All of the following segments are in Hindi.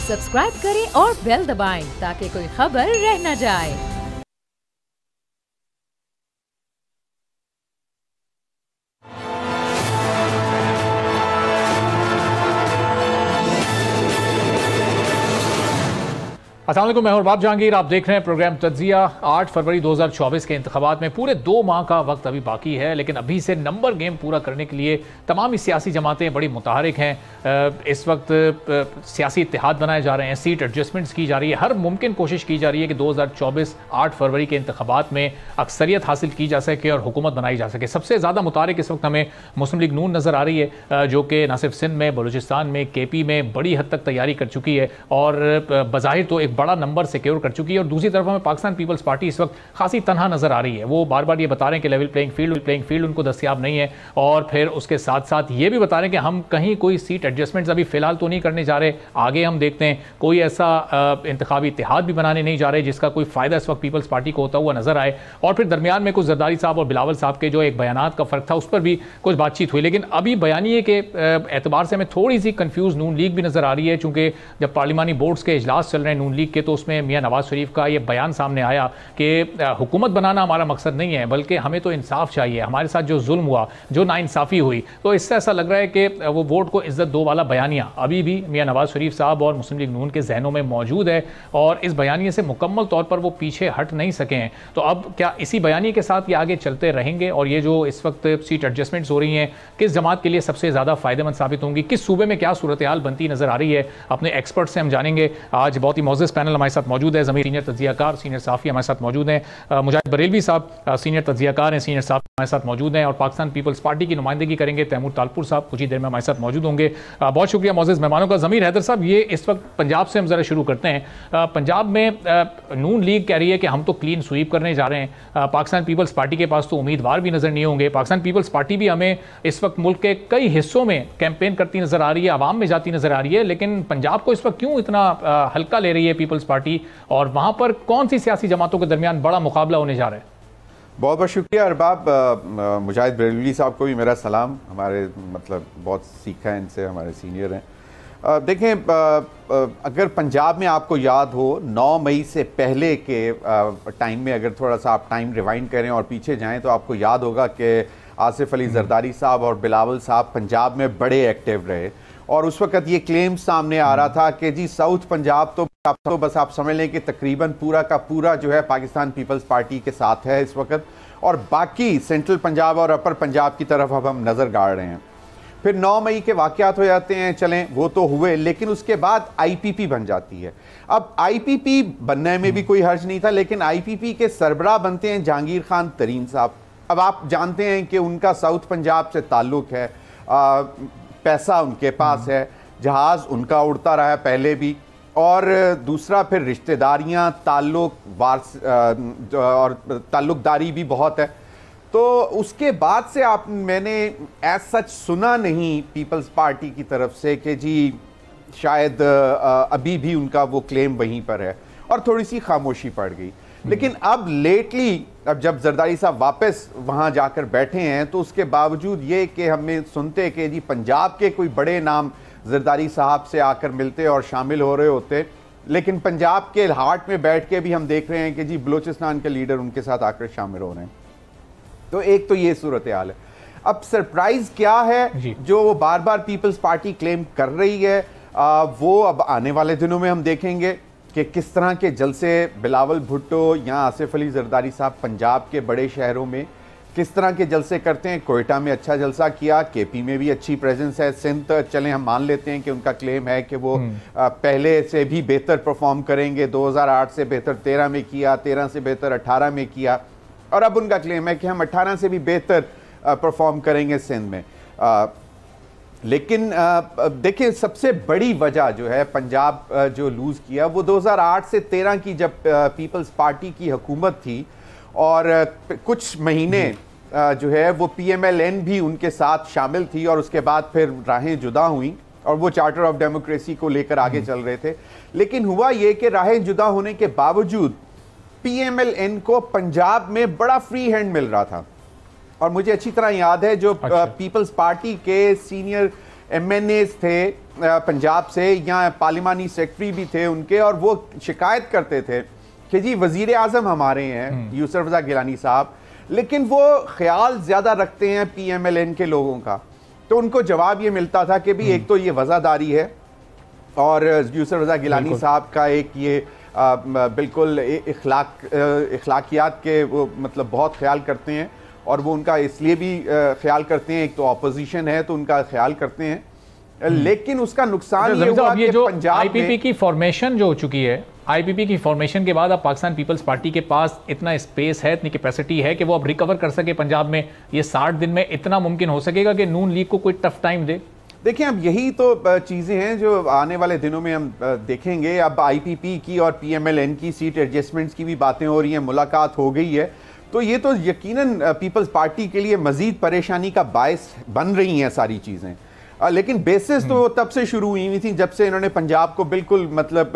सब्सक्राइब करें और बेल दबाएं ताकि कोई खबर रह न जाए। अस्सलाम वालेकुम, मैं अरबाब जहांगीर। आप देख रहे हैं प्रोग्राम तज्जिया। 8 फरवरी 2024 के इंतखाबात में पूरे 2 माह का वक्त अभी बाकी है, लेकिन अभी से नंबर गेम पूरा करने के लिए तमाम सियासी जमातें बड़ी मुतहरिक हैं। इस वक्त सियासी इत्तेहाद बनाए जा रहे हैं, सीट एडजस्टमेंट्स की जा रही है, हर मुमकिन कोशिश की जा रही है कि 2024 8 फरवरी के इंतखाबात में अक्सरियत हासिल की जा सके और हुकूमत बनाई जा सके। सबसे ज़्यादा मुतहरिक इस वक्त हमें मुस्लिम लीग नून नज़र आ रही है, जो कि न सिर्फ सिंध में, बलूचिस्तान में, KP में बड़ी हद तक तैयारी कर चुकी है और बज़ाहिर तो एक बड़ा नंबर सिक्योर कर चुकी है। और दूसरी तरफ हमें पाकिस्तान पीपल्स पार्टी इस वक्त खासी तनहा नजर आ रही है। वो बार बार ये बता रहे हैं कि लेवल प्लेइंग फील्ड उनको दस्तयाब नहीं है, और फिर उसके साथ साथ ये भी बता रहे हैं कि हम कहीं कोई सीट एडजस्टमेंट्स अभी फिलहाल तो नहीं करने जा रहे, आगे हम देखते हैं। कोई ऐसा इंतखाबी इत्तेहाद भी बनाने नहीं जा रहे जिसका कोई फायदा इस वक्त पीपल्स पार्टी को होता हुआ नजर आए। और फिर दरमियान में कुछ जरदारी साहब और बिलावल साहब के जो एक बयानात का फर्क था, उस पर भी कुछ बातचीत हुई। लेकिन अभी बयानिए के एतबार से हमें थोड़ी सी कंफ्यूज नून लीग भी नजर आ रही है, चूंकि जब पार्लिमानी बोर्ड्स के इजलास चल रहे हैं नून लीग के, तो उसमें मियां नवाज शरीफ का ये बयान सामने आया कि हुकूमत बनाना हमारा मकसद नहीं है, बल्कि हमें तो इंसाफ चाहिए। हमारे साथ जो जुल्म हुआ, जो नाइंसाफ़ी हुई, तो इससे ऐसा लग रहा है कि वो वोट को इज्जत दो वाला बयानिया अभी भी मियां नवाज शरीफ साहब और मुस्लिम लीग नून के जहनों में मौजूद है, और इस बयानिए से मुकम्मल तौर पर वो पीछे हट नहीं सके हैं। तो अब क्या इसी बयानिए के साथ ये आगे चलते रहेंगे? और ये जो इस वक्त सीट एडजस्टमेंट्स हो रही हैं, किस जमात के लिए सबसे ज़्यादा फ़ायदेमंद साबित होंगी? किस सूबे में क्या सूरत हाल बनती नज़र आ रही है? अपने एक्सपर्ट से हम जानेंगे। आज बहुत ही मोअज़्ज़ज़ पैनल हमारे साथ मौजूद है। ज़मीर सीनियर तज्जियाकार, सीनियर साफ़ी हमारे साथ मौजूद हैं। मुजाहिद बरेलवी साहब सीनियर तज्जियाकार हैं, सीनियर साफ़ी हमारे साथ मौजूद हैं। और पाकिस्तान पीपल्स पार्टी की नुमाइंदगी करेंगे तैमूर तालपुर साहब, कुछ ही देर में हमारे साथ मौजूद होंगे। बहुत शुक्रिया मोअज़्ज़ज़ मेहमानों का। ज़मीर हैदर साहब, ये इस वक्त पंजाब से हम ज़रा शुरू करते हैं। पंजाब में नून लीग कह रही है कि हम तो क्लीन स्वीप करने जा रहे हैं। पाकिस्तान पीपल्स पार्टी के पास तो उम्मीदवार भी नज़र नहीं होंगे। पाकिस्तान पीपल्स पार्टी भी हमें इस वक्त मुल्क के कई हिस्सों में कैंपेन करती नज़र आ रही है, आवाम में जाती नज़र आ रही है, लेकिन पंजाब को इस वक्त क्यों इतना हल्का ले रही है पीपल्स पार्टी, और वहाँ पर कौन सी सियासी जमातों के दरमियान बड़ा मुकाबला होने जा रहा है? बहुत बहुत शुक्रिया अरबाब। मुजाहिद बरेलवी साहब को भी मेरा सलाम। हमारे बहुत सीखा है इनसे, हमारे सीनियर हैं। देखें, अगर पंजाब में आपको याद हो 9 मई से पहले के टाइम में अगर थोड़ा सा आप टाइम रिवाइंड करें और पीछे जाएं, तो आपको याद होगा कि आसिफ अली जरदारी साहब और बिलावल साहब पंजाब में बड़े एक्टिव रहे, और उस वक्त ये क्लेम सामने आ रहा था कि जी साउथ पंजाब तो बस आप समझ लें कि तकरीबन पूरा का पूरा जो है पाकिस्तान पीपल्स पार्टी के साथ है इस वक्त, और बाकी सेंट्रल पंजाब और अपर पंजाब की तरफ अब हम नज़र गाड़ रहे हैं। फिर 9 मई के वाक़यात हो जाते हैं, चलें वो तो हुए, लेकिन उसके बाद IPP बन जाती है। अब IPP बनने में भी कोई हर्ज नहीं था, लेकिन IPP के सरबराह बनते हैं जहांगीर खान तरीन साहब। अब आप जानते हैं कि उनका साउथ पंजाब से ताल्लुक़ है, पैसा उनके पास है, जहाज़ उनका उड़ता रहा है पहले भी, और दूसरा फिर रिश्तेदारियां, ताल्लुक और ताल्लुकदारी भी बहुत है। तो उसके बाद से मैंने एज सच सुना नहीं पीपल्स पार्टी की तरफ से कि जी शायद अभी भी उनका वो क्लेम वहीं पर है, और थोड़ी सी खामोशी पड़ गई। लेकिन अब लेटली, अब जब जरदारी साहब वापस वहां जाकर बैठे हैं, तो उसके बावजूद ये कि हमें सुनते कि जी पंजाब के कोई बड़े नाम जरदारी साहब से आकर मिलते और शामिल हो रहे होते, लेकिन पंजाब के हार्ट में बैठ के भी हम देख रहे हैं कि जी बलूचिस्तान के लीडर उनके साथ आकर शामिल हो रहे हैं। तो एक तो ये सूरत हाल है। अब सरप्राइज क्या है जो वो बार बार पीपल्स पार्टी क्लेम कर रही है, वो अब आने वाले दिनों में हम देखेंगे कि किस तरह के जलसे बिलावल भुट्टो या आसिफ अली जरदारी साहब पंजाब के बड़े शहरों में किस तरह के जलसे करते हैं। कोयटा में अच्छा जलसा किया, KP में भी अच्छी प्रेजेंस है, सिंध चलें हम मान लेते हैं कि उनका क्लेम है कि वो पहले से भी बेहतर परफॉर्म करेंगे। 2008 से बेहतर 13 में किया, 13 से बेहतर 18 में किया, और अब उनका क्लेम है कि हम 18 से भी बेहतर परफॉर्म करेंगे सिंध में। लेकिन देखिए, सबसे बड़ी वजह जो है पंजाब जो लूज़ किया वो 2008 से 13 की जब पीपल्स पार्टी की हुकूमत थी, और कुछ महीने जो है वो PMLN भी उनके साथ शामिल थी, और उसके बाद फिर राहें जुदा हुई और वो चार्टर ऑफ डेमोक्रेसी को लेकर आगे चल रहे थे। लेकिन हुआ ये कि राहें जुदा होने के बावजूद PMLN को पंजाब में बड़ा फ्री हैंड मिल रहा था। और मुझे अच्छी तरह याद है जो पीपल्स पार्टी के सीनियर MNAs थे पंजाब से, या पार्लिमानी सेक्रेटरी भी थे उनके, और वो शिकायत करते थे कि जी वजीर आजम हमारे हैं यूसुफ रज़ा गिलानी साहब, लेकिन वो ख्याल ज़्यादा रखते हैं PMLN के लोगों का। तो उनको जवाब ये मिलता था कि भी एक तो ये वज़ादारी है, और यूसुफ रज़ा गिलानी साहब का एक ये बिल्कुल इखलाकियात के वो मतलब बहुत ख्याल करते हैं, और वो उनका इसलिए भी ख्याल करते हैं, एक तो अपोजिशन है तो उनका ख्याल करते हैं, लेकिन उसका नुकसान ये हुआ कि जो पंजाब IPP की फॉर्मेशन जो हो चुकी है, IPP की फॉर्मेशन के बाद अब पाकिस्तान पीपल्स पार्टी के पास इतना स्पेस है, इतनी कैपेसिटी है कि वो अब रिकवर कर सके पंजाब में। ये 60 दिन में इतना मुमकिन हो सकेगा कि नून लीग को कोई टफ टाइम दे? देखिए, अब यही तो चीज़ें हैं जो आने वाले दिनों में हम देखेंगे। अब IPP की और PMLN की सीट एडजस्टमेंट्स की भी बातें हो रही हैं, मुलाकात हो गई है, तो ये तो यकीनन पीपल्स पार्टी के लिए मज़ीद परेशानी का बायस बन रही हैं सारी चीज़ें। लेकिन बेसिस तो तब से शुरू हुई थी जब से इन्होंने पंजाब को बिल्कुल मतलब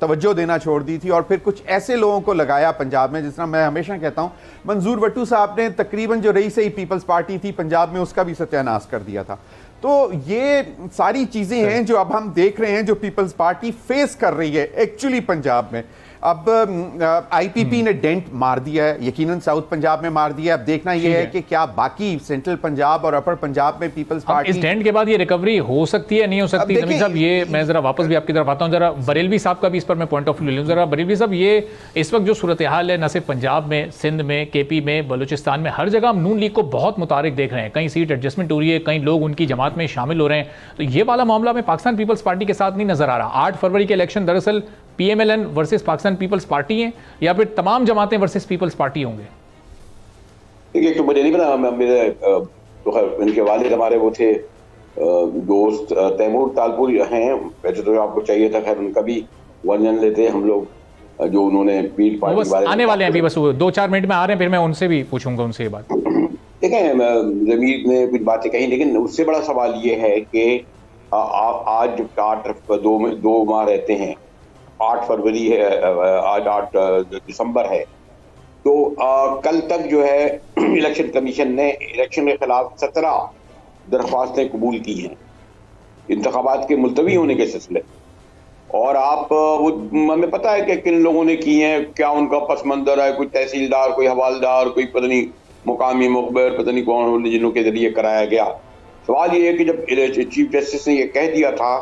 तवज्जो देना छोड़ दी थी, और फिर कुछ ऐसे लोगों को लगाया पंजाब में, जिस तरह मैं हमेशा कहता हूँ मंजूर वट्टू साहब ने तकरीबन जो रईस ही पीपल्स पार्टी थी पंजाब में उसका भी सत्यानाश कर दिया था। तो ये सारी चीज़ें हैं जो अब हम देख रहे हैं जो पीपल्स पार्टी फेस कर रही है एक्चुअली पंजाब में। अब IPP ने डेंट मार दिया है, यकीनन साउथ पंजाब में मार दिया है। अब देखना यह है कि क्या बाकी सेंट्रल पंजाब और अपर पंजाब में पीपल्स पार्टी इस डेंट के बाद ये रिकवरी हो सकती है, नहीं हो सकती? जमीर साहब, ये मैं जरा वापस भी आपकी तरफ आता हूँ, जरा बरेलवी साहब का भी इस पर मैं पॉइंट ऑफ व्यू ले लूँ। जरा बरेलवी साहब, ये इस वक्त जो सूरत हाल है, न सिर्फ पंजाब में, सिंध में, KP में, बलूचिस्तान में, हर जगह हम नून लीग को बहुत मुतारिक देख रहे हैं। कहीं सीट एडजस्टमेंट हो रही है, कई लोग उनकी जमात में शामिल हो रहे हैं। तो ये वाला मामला में पाकिस्तान पीपल्स पार्टी के साथ नहीं नजर आ रहा। 8 फरवरी के इलेक्शन दरअसल PMLN versus Pakistan Peoples Party हैं, या फिर तमाम जमातें वर्सेस पीपल्स पार्टी होंगे? देखिए, तो मुझे नहीं पता, मेरे तो इनके वालिद हमारे वो थे दोस्त तैमूर तालपुर हैं, वैसे तो आपको चाहिए था, खैर उनका भी वर्जन लेते हम लोग, जो उन्होंने पीर पार्टी वाले आने वाले हैं अभी, बस 2-4 मिनट में आ रहे हैं, फिर मैं उनसे भी पूछूंगा उनसे ये बात। देखें, जमीर ने कुछ बातें कही, लेकिन उससे बड़ा सवाल ये है कि आज 2 माह रहते हैं, 8 फरवरी है, आज 8 दिसंबर है, तो कल तक जो है इलेक्शन कमीशन ने इलेक्शन के खिलाफ 17 दरख्वास्तें कबूल की हैं इंतखाबात के मुलतवी होने के सिलसिले। और आप वो हमें पता है कि किन लोगों ने की हैं, क्या उनका पस मंजर है, कोई तहसीलदार, कोई हवालदार, कोई पता नहीं मुकामी मुखबिर, पता नहीं कौन, जिनों के जरिए कराया गया। सवाल ये है कि जब चीफ जस्टिस ने ये कह दिया था,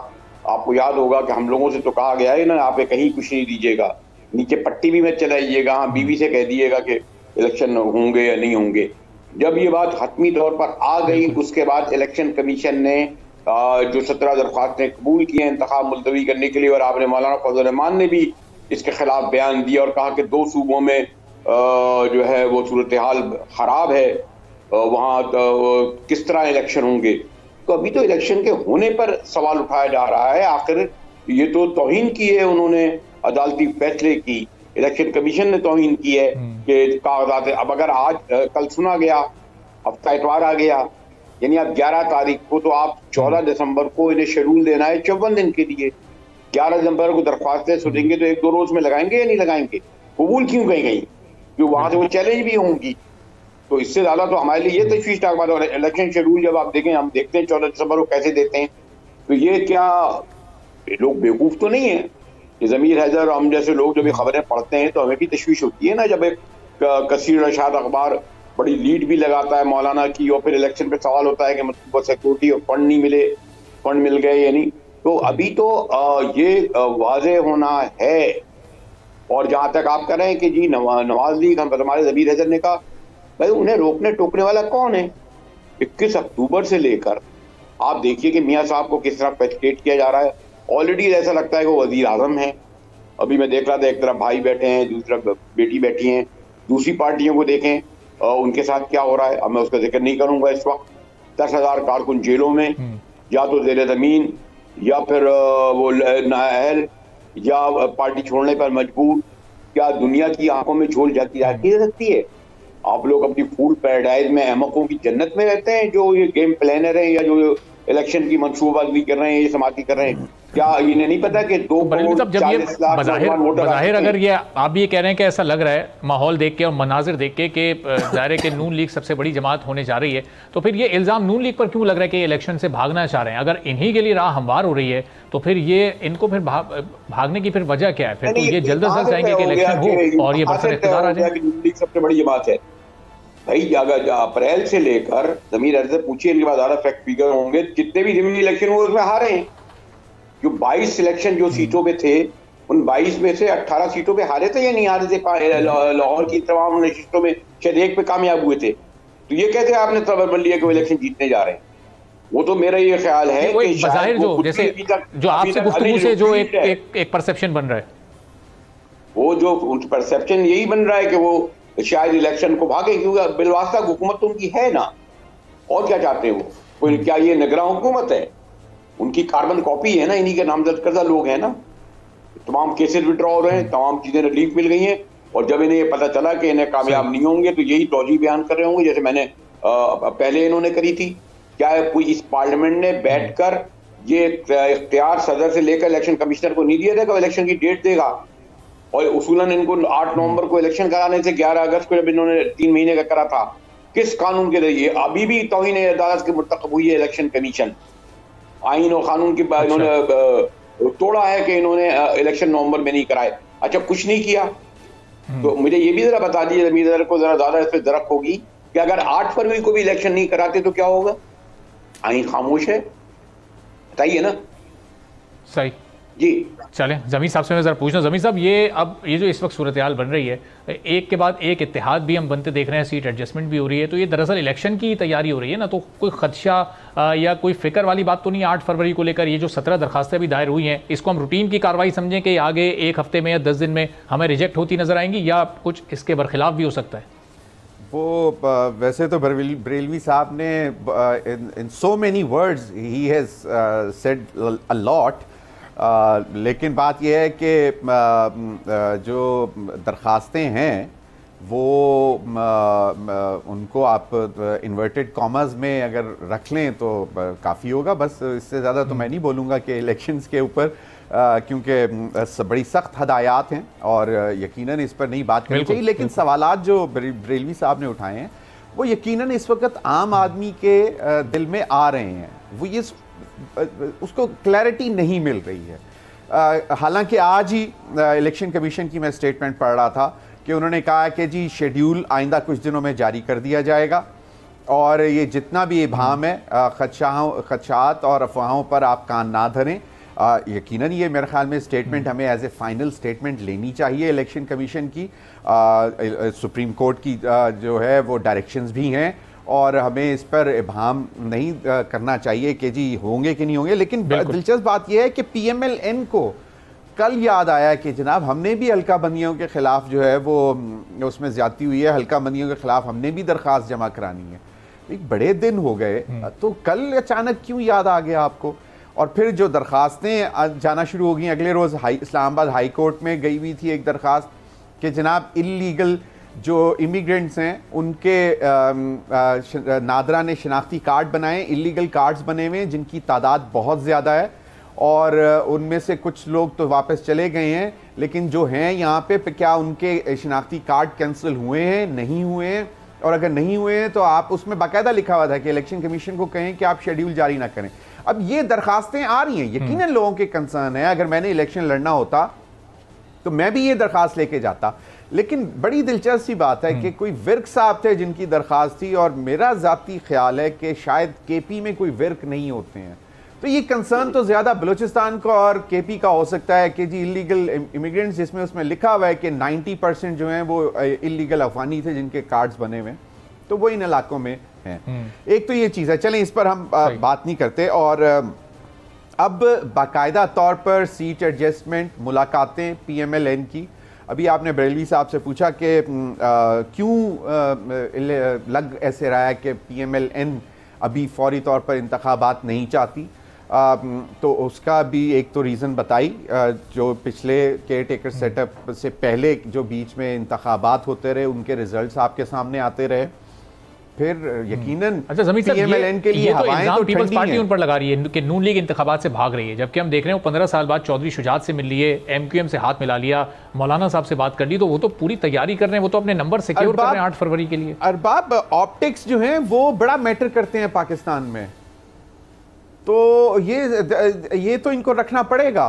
आपको याद होगा कि हम लोगों से तो कहा गया है ना, आप कहीं कुछ नहीं दीजिएगा, नीचे पट्टी भी मत चलाइएगा, हाँ बीवी से कह दिएगा कि इलेक्शन होंगे या नहीं होंगे। जब ये बात हतमी तौर पर आ गई, उसके बाद इलेक्शन कमीशन ने जो 17 दरख्वास्तें कबूल की हैं इंतखाब मुलतवी करने के लिए, और आपने मौलाना फजल रहमान ने भी इसके खिलाफ बयान दिया और कहा कि 2 सूबों में जो है वो सूरत हाल खराब है, वहाँ किस तरह इलेक्शन होंगे। तो अभी तो इलेक्शन के होने पर सवाल उठाया जा रहा है, आखिर ये तो तौहीन की है उन्होंने अदालती फैसले की, इलेक्शन कमीशन ने तौहीन की है कि कागजात। अब अगर आज कल सुना गया, हफ्ता इतवार आ गया, यानी अब 11 तारीख को, तो आप 14 दिसंबर को इन्हें शेड्यूल देना है 54 दिन के लिए। 11 दिसंबर को दरख्वास्तें सुनेंगे तो 1-2 रोज में लगाएंगे या नहीं लगाएंगे? कबूल क्यों गई क्यों वहां से वो चैलेंज भी होंगी। तो इससे ज्यादा तो हमारे लिए ये तशवीशनाक बात है। इलेक्शन शेड्यूल जब आप देखें, हम देखते हैं 14 दिसंबर को कैसे देते हैं, तो ये क्या लोग बेवकूफ तो नहीं है? ये ज़मीर हैदर, हम जैसे लोग जब ये खबरें पढ़ते हैं तो हमें भी तशवीश होती है ना, जब एक कसीर रशाद अखबार बड़ी लीड भी लगाता है मौलाना की, और फिर इलेक्शन पे सवाल होता है कि मतलब सिक्योरिटी और फंड नहीं मिले, फंड मिल गए या नहीं। तो अभी तो ये वाज़ेह होना है। और जहाँ तक आप कह रहे हैं कि जी नवाज लीग, हम हमारे ज़मीर हैदर ने कहा, भाई उन्हें रोकने टोकने वाला कौन है? 21 अक्टूबर से लेकर आप देखिए कि मियाँ साहब को किस तरह फैसिलिटेट किया जा रहा है। ऑलरेडी ऐसा लगता है कि वो वजीर आजम है। अभी मैं देख रहा था, एक तरफ भाई बैठे हैं, दूसरी तरफ बेटी बैठी हैं। दूसरी पार्टियों को देखें उनके साथ क्या हो रहा है, अब मैं उसका जिक्र नहीं करूंगा इस वक्त। 10,000 कारकुन जेलों में, या तो जेर जमीन, या फिर वो नाअहल, या पार्टी छोड़ने पर मजबूर। क्या दुनिया की आंखों में झोल जाती रह सकती है? आप लोग अपनी फूल पैराडाइज में अहमकों की जन्नत में रहते हैं, जो ये गेम प्लानर हैं या जो इलेक्शन की मंसूबाबंदी कर रहे हैं, ये समाती कर रहे हैं। क्या इन्हें नहीं पता कि 2 करोड़ जब ये 40 लाख बज़ाहिर अगर ये आप भी ये कह रहे हैं कि ऐसा लग रहा है माहौल देख के और मनाजिर देख के कि ज़ाहिर कि नून लीग सबसे बड़ी जमात होने जा रही है, तो फिर ये इल्ज़ाम नून लीग पर क्यों लग रहा है कि ये इलेक्शन से भागना चाह रहे हैं? अगर इन्हीं के लिए राह हमवार हो रही है तो फिर ये इनको फिर भागने की फिर वजह क्या है? फिर तो ये जल्द अज जल्द चाहेंगे कि इलेक्शन हो और ये बरसर इख्तियार आ जाए। नून लीग सबसे बड़ी जमात है भाई। अगर अप्रैल से लेकर ज़मीर अर्ज़ से पूछिए, इनके बाद ज़्यादा फैक्ट फिगर होंगे, जितने भी ज़मीनी इलेक्शन हुए उसमें हारे हैं। जो 22 सिलेक्शन जो सीटों पे थे, उन 22 में से 18 सीटों पे हारे थे या नहीं हारे थे? लाहौर की तमाम नशिस्तों में शायद एक पे कामयाब हुए थे। तो ये कहते हैं आपने तबर बन लिया कि वो इलेक्शन जीतने जा रहे हैं। वो तो मेरा ये ख्याल है कि बज़ाहिर जो जैसे जो आपसे गुफ्तगू से जो एक परसेप्शन बन रहा है, वो जो परसेप्शन यही बन रहा है कि वो शायद इलेक्शन को भागे, क्योंकि बिलवास्ता हुकूमत तो उनकी है ना, और क्या चाहते हैं वो? क्या ये निगरान हुकूमत है? उनकी कार्बन कॉपी है ना, इन्हीं के नामजद करदा लोग हैं ना। तमाम केसेस विड्रॉ हो रहे हैं, तमाम चीजें रिलीफ मिल गई हैं, और जब इन्हें ये पता चला कि इन्हें कामयाब नहीं होंगे तो यही तौजी बयान कर रहे होंगे, जैसे मैंने पहले इन्होंने करी थी। क्या कोई इस पार्लियामेंट ने बैठकर ये इख्तियार सदर से लेकर इलेक्शन कमिश्नर को नहीं दिया था कि इलेक्शन की डेट देगा? और उसूलन इनको 8 नवंबर को इलेक्शन कराने से 11 अगस्त को जब इन्होंने 3 महीने का करा था, किस कानून के जरिए? अभी भी तौहीन अदालत के मुर्तकब हुई है इलेक्शन कमीशन। आइन और कानून की इन्होंने तोड़ा है कि इन्होंने इलेक्शन नवंबर में नहीं कराए। अच्छा, कुछ नहीं किया तो मुझे ये भी जरा बता दीजिए, जमींदार को जरा ज्यादा इस पर दरक होगी कि अगर 8 फरवरी को भी इलेक्शन नहीं कराते तो क्या होगा? आइन खामोश है, बताइए ना। सही जी चलें, ज़मीर साहब से मैं ज़रा पूछना, ज़मीर साहब ये जो इस वक्त सूरत हाल बन रही है, एक के बाद एक इत्तेहाद भी हम बनते देख रहे हैं, सीट एडजस्टमेंट भी हो रही है, तो ये दरअसल इलेक्शन की तैयारी हो रही है ना? तो कोई खदशा या कोई फिक्र वाली बात तो नहीं 8 फरवरी को लेकर? ये जो 17 दरखास्तें भी दायर हुई हैं, इसको हम रूटीन की कार्रवाई समझें कि आगे 1 हफ्ते में या 10 दिन में हमें रिजेक्ट होती नजर आएंगी, या कुछ इसके बरखिलाफ भी हो सकता है? वो वैसे तो बरेलवी साहब ने in so many words he has said a lot, लेकिन बात यह है कि जो दरखास्तें हैं वो उनको आप इन्वर्टेड कॉमर्स में अगर रख लें तो काफ़ी होगा। बस इससे ज़्यादा तो मैं नहीं बोलूँगा कि इलेक्शंस के ऊपर, क्योंकि बड़ी सख्त हदायत हैं और यकीनन इस पर नहीं बात करनी चाहिए। लेकिन सवालात जो बरेलवी साहब ने उठाए हैं वो यकीनन इस वक्त आम आदमी के दिल में आ रहे हैं, वो ये उसको क्लैरिटी नहीं मिल रही है। हालांकि आज ही इलेक्शन कमीशन की मैं स्टेटमेंट पढ़ रहा था कि उन्होंने कहा कि जी शेड्यूल आइंदा कुछ दिनों में जारी कर दिया जाएगा, और ये जितना भी इबाहम है खदशात और अफवाहों पर आप कान ना धरें। यकीनन ये मेरे ख्याल में स्टेटमेंट हमें एज ए फाइनल स्टेटमेंट लेनी चाहिए इलेक्शन कमीशन की। सुप्रीम कोर्ट की जो है वो डायरेक्शंस भी हैं, और हमें इस पर इबाहम नहीं करना चाहिए कि जी होंगे कि नहीं होंगे। लेकिन दिलचस्प बात यह है कि PMLN को कल याद आया कि जनाब हमने भी हल्का बंदियों के ख़िलाफ़ जो है वो उसमें ज़्यादती हुई है, हल्का बंदियों के ख़िलाफ़ हमने भी दरख्वास्त जमा करानी है। एक बड़े दिन हो गए, तो कल अचानक क्यों याद आ गया आपको? और फिर जो दरख्वास्तें जाना शुरू हो गई, अगले रोज़ इस्लामाबाद हाई कोर्ट में गई हुई थी एक दरख्वास्त कि जनाब इल्लीगल जो इमिग्रेंट्स हैं उनके नादरा ने शनाख्ती कार्ड बनाए, इल्लीगल कार्ड्स बने हुए हैं जिनकी तादाद बहुत ज़्यादा है, और उनमें से कुछ लोग तो वापस चले गए हैं, लेकिन जो हैं यहाँ पे क्या उनके शनाख्ती कार्ड कैंसिल हुए हैं, नहीं हुए हैं? और अगर नहीं हुए हैं तो आप उसमें बाकायदा लिखा हुआ था कि इलेक्शन कमीशन को कहें कि आप शेड्यूल जारी ना करें। अब ये दरखास्तें आ रही हैं, यकीनन लोगों के कंसर्न है। अगर मैंने इलेक्शन लड़ना होता तो मैं भी ये दरखास्त लेके जाता, लेकिन बड़ी दिलचस्प सी बात है कि कोई विर्क साहब थे जिनकी दरखास्त थी, और मेरा ज़ाती ख्याल है कि शायद KP में कोई विर्क नहीं होते हैं। तो ये कंसर्न तो ज़्यादा बलूचिस्तान का और KP का हो सकता है कि जी इलीगल इमिग्रेंट्स, जिसमें उसमें लिखा हुआ है कि 90% जो हैं वो इलीगल अफगानी थे जिनके कार्ड्स बने हुए, तो वो इन इलाकों में हैं। एक तो ये चीज़ है, चलें इस पर हम बात नहीं करते। और अब बाकायदा तौर पर सीट एडजस्टमेंट मुलाकातें PMLN की, अभी आपने बरेलवी साहब से पूछा कि क्यों लग ऐसे रहा है कि PMLN अभी फौरी तौर पर इंतखाबात नहीं चाहती, तो उसका भी एक तो रीज़न बताई, जो पिछले केयर टेकर सेटअप से पहले जो बीच में इंतखाबात होते रहे उनके रिजल्ट्स आपके सामने आते रहे, फिर यकीनन अच्छा ज़मीर साहब, PMLN के लिए ये तो हवाएं इल्ज़ाम तो पीपल्स ठंडी पार्टी हैं। उन पर लगा रही है कि नून लीग इंतखाबात से भाग रही है, जबकि हम देख रहे हैं वो 15 साल बाद चौधरी शुजात से मिल लिए, MQM से हाथ मिला लिया, मौलाना साहब से बात कर ली, तो वो तो पूरी तैयारी कर रहे हैं, वो तो अपने नंबर सिक्योर कर रहे हैं 8 फरवरी के लिए। अरबाब, ऑप्टिक्स जो हैं वो बड़ा मैटर करते हैं पाकिस्तान में, तो ये तो इनको रखना पड़ेगा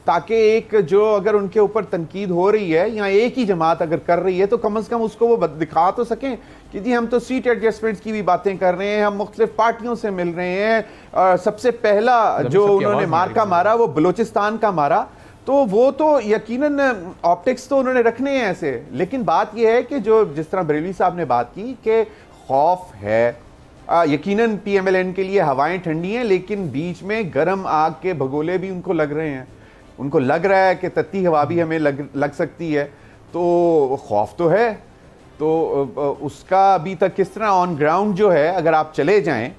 ताकि एक जो अगर उनके ऊपर तनकीद हो रही है या एक ही जमात अगर कर रही है तो कम से कम उसको वो दिखा तो सकें कि जी हम तो सीट एडजस्टमेंट्स की भी बातें कर रहे हैं, हम मुख्तलिफ पार्टियों से मिल रहे हैं। सबसे पहला जो उन्होंने मार्का मारा वो बलूचिस्तान का मारा, तो वो तो यकीनन ऑप्टिक्स तो उन्होंने रखने हैं ऐसे। लेकिन बात यह है कि जो जिस तरह बरेलवी साहब ने बात की कि खौफ है, यकीनन PMLN के लिए हवाएं ठंडी हैं, लेकिन बीच में गर्म आग के भगोले भी उनको लग रहे हैं। उनको लग रहा है कि तत्ती हवा भी हमें लग सकती है, तो खौफ तो है। तो उसका अभी तक किस तरह ऑन ग्राउंड जो है, अगर आप चले जाएं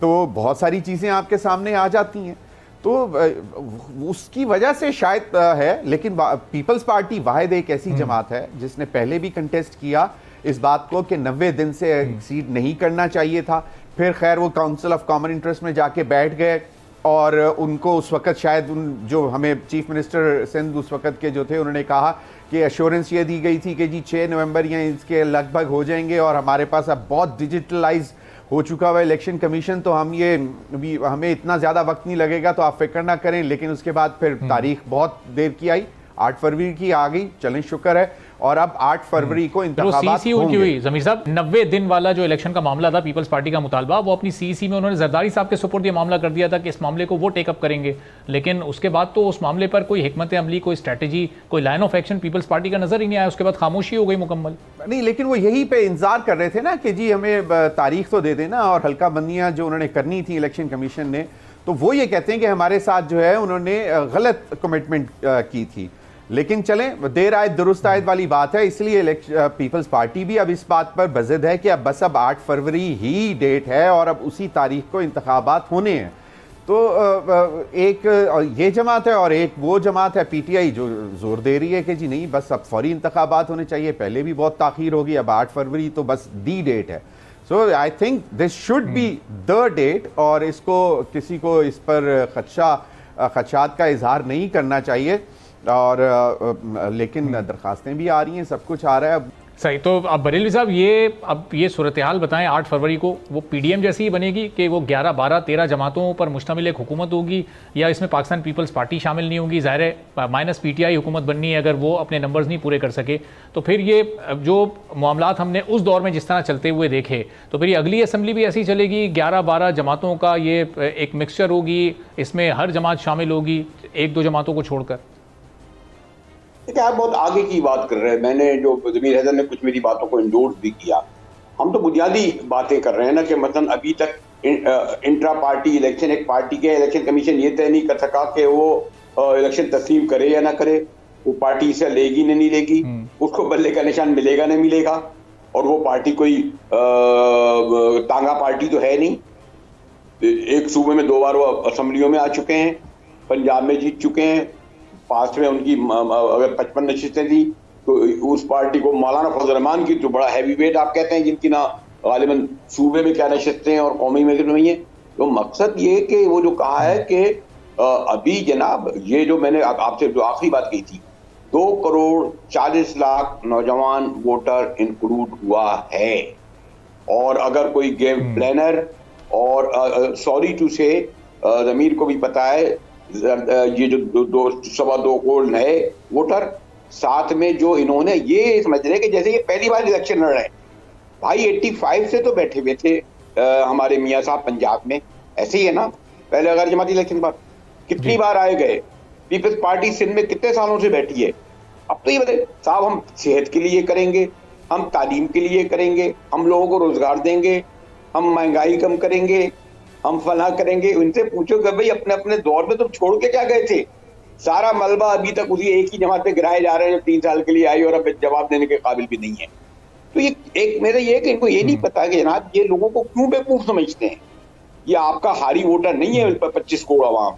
तो बहुत सारी चीज़ें आपके सामने आ जाती हैं, तो उसकी वजह से शायद है। लेकिन पीपल्स पार्टी वाहिद एक ऐसी जमात है जिसने पहले भी कंटेस्ट किया इस बात को कि 90 दिन से एक्सीड नहीं करना चाहिए था। फिर खैर वो काउंसिल ऑफ कॉमन इंटरेस्ट में जाके बैठ गए और उनको उस वक़्त शायद जो हमें चीफ मिनिस्टर सिंध उस वक़्त के जो थे उन्होंने कहा कि एश्योरेंस ये दी गई थी कि जी 6 नवंबर या इसके लगभग हो जाएंगे और हमारे पास अब बहुत डिजिटलाइज हो चुका हुआ इलेक्शन कमीशन, तो हमें इतना ज़्यादा वक्त नहीं लगेगा, तो आप फिक्र ना करें। लेकिन उसके बाद फिर तारीख बहुत देर की आई, 8 फरवरी की आ गई, चलें शुक्र है। और अब 8 फरवरी को इंतखाबात होंगे। ज़मीर साहब, 90 दिन वाला जो इलेक्शन का मामला था, पीपल्स पार्टी का मुतालबा, वो अपनी CEC में उन्होंने जरदारी साहब के सुपुर्द ये मामला कर दिया था कि इस मामले को वो टेकअप करेंगे, लेकिन उसके बाद तो उस मामले पर कोई हिकमत अमली, कोई स्ट्रैटेजी, कोई line of action Peoples Party का नजर ही नहीं आया। उसके बाद खामोशी हो गई मुकम्मल। नहीं, लेकिन वो यही पे इंतजार कर रहे थे ना कि जी हमें तारीख तो दे देना, और हल्का बंदियां जो उन्होंने करनी थी इलेक्शन कमीशन ने, तो वो ये कहते हैं कि हमारे साथ जो है उन्होंने गलत कमिटमेंट की थी। लेकिन चलें, देर आयद दुरुस्त आयद वाली बात है, इसलिए पीपल्स पार्टी भी अब इस बात पर बज़िद है कि अब बस अब 8 फरवरी ही डेट है और अब उसी तारीख को इंतखाबात होने हैं। तो एक ये जमात है और एक वो जमात है PTI जो जोर दे रही है कि जी नहीं, बस अब फौरी इंतखाबात होने चाहिए, पहले भी बहुत ताख़ीर होगी, अब 8 फरवरी तो बस दी डेट है। So I think this should be the date, और इसको किसी को इस पर खदशात का इजहार नहीं करना चाहिए। और लेकिन दरखास्तें भी आ रही हैं, सब कुछ आ रहा है। सही, तो अब बरेलवी साहब ये सूरत हाल बताएं, 8 फरवरी को वो PDM जैसी ही बनेगी कि वो 11, 12, 13 जमातों पर मुश्तमिल एक हुकूमत होगी, या इसमें पाकिस्तान पीपल्स पार्टी शामिल नहीं होगी? ज़ाहिर है माइनस PTI हुकूमत बननी है अगर वो अपने नंबर्स नहीं पूरे कर सके। तो फिर ये जो मामलात हमने उस दौर में जिस तरह चलते हुए देखे, तो फिर ये अगली असम्बली भी ऐसी चलेगी, 11, 12 जमातों का ये एक मिक्सचर होगी, इसमें हर जमात शामिल होगी, 1-2 जमातों को छोड़कर? आप बहुत आगे की बात कर रहे हैं। मैंने जो ज़मीर हैदर ने कुछ मेरी बातों को इंडोर्स भी किया। हम तो बुनियादी बातें कर रहे हैं ना कि मतलब अभी तक इंट्रा पार्टी इलेक्शन, एक पार्टी के इलेक्शन कमीशन ये तय नहीं कर सका कि वो इलेक्शन तस्लीम करे या ना करे, वो पार्टी इसे लेगी ना नहीं लेगी, उसको बल्ले का निशान मिलेगा ना मिलेगा, और वो पार्टी कोई तांगा पार्टी तो है नहीं। एक सूबे में 2 बार वो असम्बलियों में आ चुके हैं, पंजाब में जीत चुके हैं, पास्ट में उनकी अगर 55 नशिस्तें थी तो उस पार्टी को मौलाना फजल रहमान की जो बड़ा हैवी वेट आप कहते हैं, जिनकी ना गालिबन सूबे में क्या नशिस्तें और कौमी में नहीं है। तो मकसद ये कि वो जो कहा है कि अभी जनाब ये जो मैंने आपसे जो आखिरी बात कही थी, 2 करोड़ 40 लाख नौजवान वोटर इंक्लूड हुआ है, और अगर कोई गेम प्लानर और सॉरी टू से ज़मीर को भी पता है, ये जो 2.25 करोड़ नए वोटर, साथ में जो इन्होंने ये समझ रहे कि जैसे ये पहली बार इलेक्शन लड़ रहे हैं। भाई 85 से तो बैठे हुए थे हमारे मियाँ साहब पंजाब में, ऐसे ही है ना, पहले अगर जमाती इलेक्शन पर कितनी बार आए गए। पीपल्स पार्टी सिंध में कितने सालों से बैठी है। अब तो ये बताए साहब, हम सेहत के लिए करेंगे, हम तालीम के लिए करेंगे, हम लोगों को रोजगार देंगे, हम महंगाई कम करेंगे, हम फला करेंगे। उनसे पूछो कि भाई अपने अपने दौर में तुम छोड़ के क्या गए थे? सारा मलबा अभी तक उसी एक ही जमात पे गिराए जा रहे हैं जो 3 साल के लिए आई और अब जवाब देने के काबिल भी नहीं है। तो ये एक मेरा ये कि इनको ये नहीं पता कि जनाब ये लोगों को क्यों बेवकूफ समझते हैं। ये आपका हारी वोटर नहीं है 25 करोड़ आवाम,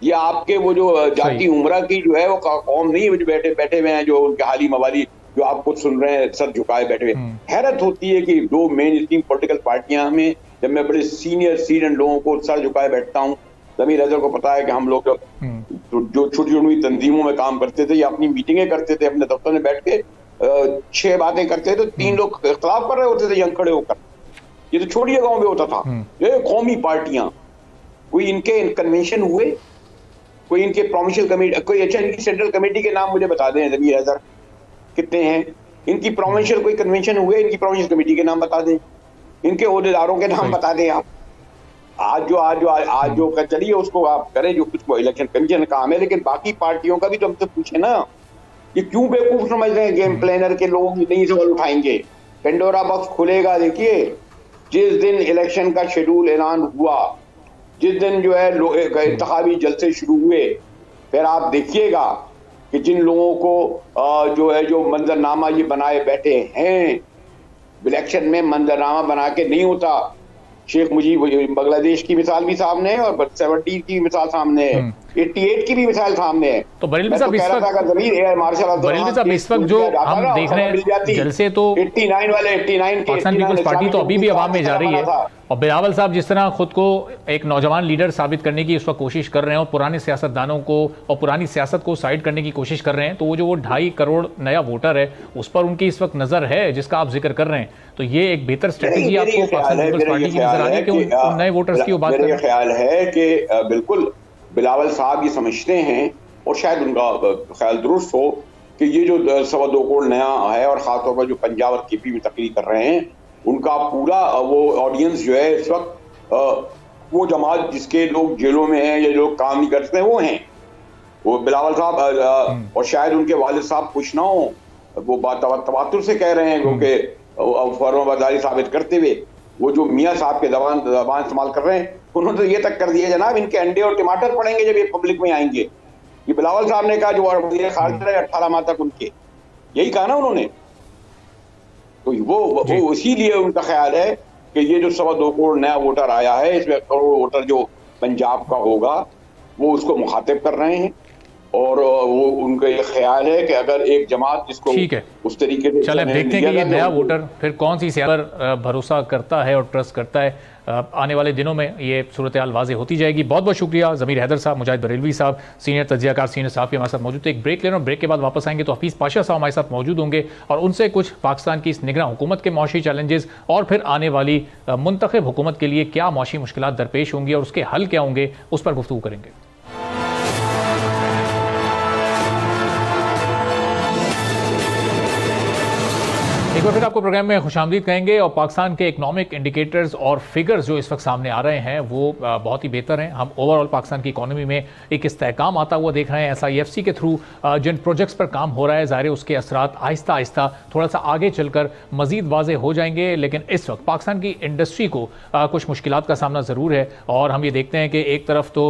ये आपके वो जो जाति उमरा की जो है वो कौम नहीं है जो बैठे हुए हैं, जो उनके हाली मवाली जो आपको सुन रहे हैं सर झुकाए बैठे हुए। हैरत होती है कि दो मेन स्ट्रीम पॉलिटिकल पार्टियां में, जब मैं बड़े सीनियर लोगों को सर झुकाए बैठता हूँ, ज़मीर अजहर को पता है कि हम लोग जो छोटी छोटी तंजीमों में काम करते थे या अपनी मीटिंगें करते थे, अपने दफ्तर में बैठ के 6 बातें करते थे तो 3 लोग इख्तलाफ कर रहे होते थे यंग खड़े होकर। ये तो छोटी जगहों में होता था। ये कौमी पार्टियां, कोई इनके कन्वेंशन हुए, कोई इनके प्रोविंशियल कमेटी, कोई अच्छा इनकी सेंट्रल कमेटी के नाम मुझे बता दें ज़मीर अजहर कितने हैं, इनकी प्रोविंशियल कोई कन्वेंशन हुए, इनकी प्रोविंशियल कमेटी के नाम बता दें, इनके ओहदेदारों के नाम बता दें। आप आज जो चलिए उसको आप करें, जो कुछ इलेक्शन कमीशन का काम है, लेकिन बाकी पार्टियों का भी तो हमसे पूछे ना, ये क्यों बेवकूफ समझ रहे हैं गेम प्लानर के लोग नहीं सवाल उठाएंगे। पेंडोरा बॉक्स खुलेगा। देखिए जिस दिन इलेक्शन का शेड्यूल ऐलान हुआ, जिस दिन जो है इंतखाबी जलसे शुरू हुए, फिर आप देखिएगा कि जिन लोगों को जो मंजरनामा ये बनाए बैठे हैं, इलेक्शन में मंजरनामा बना के नहीं होता। शेख मुजीब बांग्लादेश की मिसाल भी सामने है और 70 की मिसाल सामने है, 88 की भी मिसाल सामने है। तो बरेलवी साहब इस वक्त जो हम देख रहे हैं जलसे, तो 89 वाले 89 पाकिस्तान पीपल्स पार्टी तो अभी भी अवाम में जा रही है, और बिलावल साहब जिस तरह खुद को एक नौजवान लीडर साबित करने की इस वक्त कोशिश कर रहे हैं और पुराने सियासतदानों को और पुरानी सियासत को साइड करने की कोशिश कर रहे हैं, तो वो जो 2.5 करोड़ नया वोटर है उस पर उनकी इस वक्त नजर है जिसका आप जिक्र कर रहे हैं। तो ये एक बेहतर स्ट्रेटेजी आपको पाकिस्तान पीपल्स पार्टी की नजर आ रही है कि उन नए वोटर्स की बात करें। मेरा ख्याल है कि बिल्कुल बिलावल साहब ये समझते हैं, और शायद उनका ख्याल दुरुस्त हो, कि ये जो 2.25 करोड़ नया है, और खासतौर पर जो पंजाब और केपी में तकरीर कर रहे हैं, उनका पूरा वो ऑडियंस जो है इस वक्त वो जमात जिसके लोग जेलों में हैं या लोग काम नहीं करते हैं वो हैं, वो बिलावल साहब और शायद उनके वालिद साहब कुछ ना हो, वो बात तवातुर से कह रहे हैं, क्योंकि फर्माबरदारी साबित करते हुए वो जो मियाँ साहब के जबान इस्तेमाल कर रहे हैं, उन्होंने तो ये तक कर दिया जनाब इनके अंडे और टमाटर पड़ेंगे जब ये पब्लिक में आएंगे। ये बिलावल साहब ने कहा, जो वज़ीर खारजा है 18 माह तक उनके, यही कहा ना उन्होंने। तो वो इसीलिए उनका ख्याल है कि ये जो 2.25 करोड़ नया वोटर आया है, इसमें करोड़ वोटर जो पंजाब का होगा वो उसको मुखातिब कर रहे हैं, और वो उनका ये ख्याल है कि अगर एक जमात जिसको ठीक है उस तरीके से चले देखते हैं कि ये नया वोटर फिर कौन सी सियासत पर भरोसा करता है और ट्रस्ट करता है। आने वाले दिनों में ये सूरत हाल वाज़ेह होती जाएगी। बहुत बहुत शुक्रिया ज़मीर हैदर साहब, मुजाहिद बरेलवी साहब, सीनियर तज्ज़ियाकार सीनियर साहब के हमारे साथ मौजूद थे। एक ब्रेक ले रहे हैं, ब्रेक के बाद वापस आएंगे तो हफीज़ पाशा साहब हमारे साथ मौजूद होंगे और उनसे कुछ पाकिस्तान की इस निगरान हुकूमत के मौशी चैलेंजेस और फिर आने वाली मुंतखब हुकूमत के लिए क्या मौशी मुश्किलात दरपेश होंगी और उसके हल क्या होंगे, उस पर गुफ्तगू करेंगे। एक बार फिर आपको प्रोग्राम में खुशामदीद कहेंगे। और पाकिस्तान के इकोनॉमिक इंडिकेटर्स और फिगर्स जो इस वक्त सामने आ रहे हैं वो बहुत ही बेहतर हैं। हम ओवरऑल पाकिस्तान की इकोनॉमी में एक इस्तेहकाम आता हुआ देख रहे हैं। SIFC के थ्रू जिन प्रोजेक्ट्स पर काम हो रहा है, ज़ाहिर उसके असरात आहिस्ता आहिस्ता थोड़ा सा आगे चलकर मजीद वाज़ेह हो जाएंगे। लेकिन इस वक्त पाकिस्तान की इंडस्ट्री को कुछ मुश्किलात का सामना ज़रूर है। और हम ये देखते हैं कि एक तरफ तो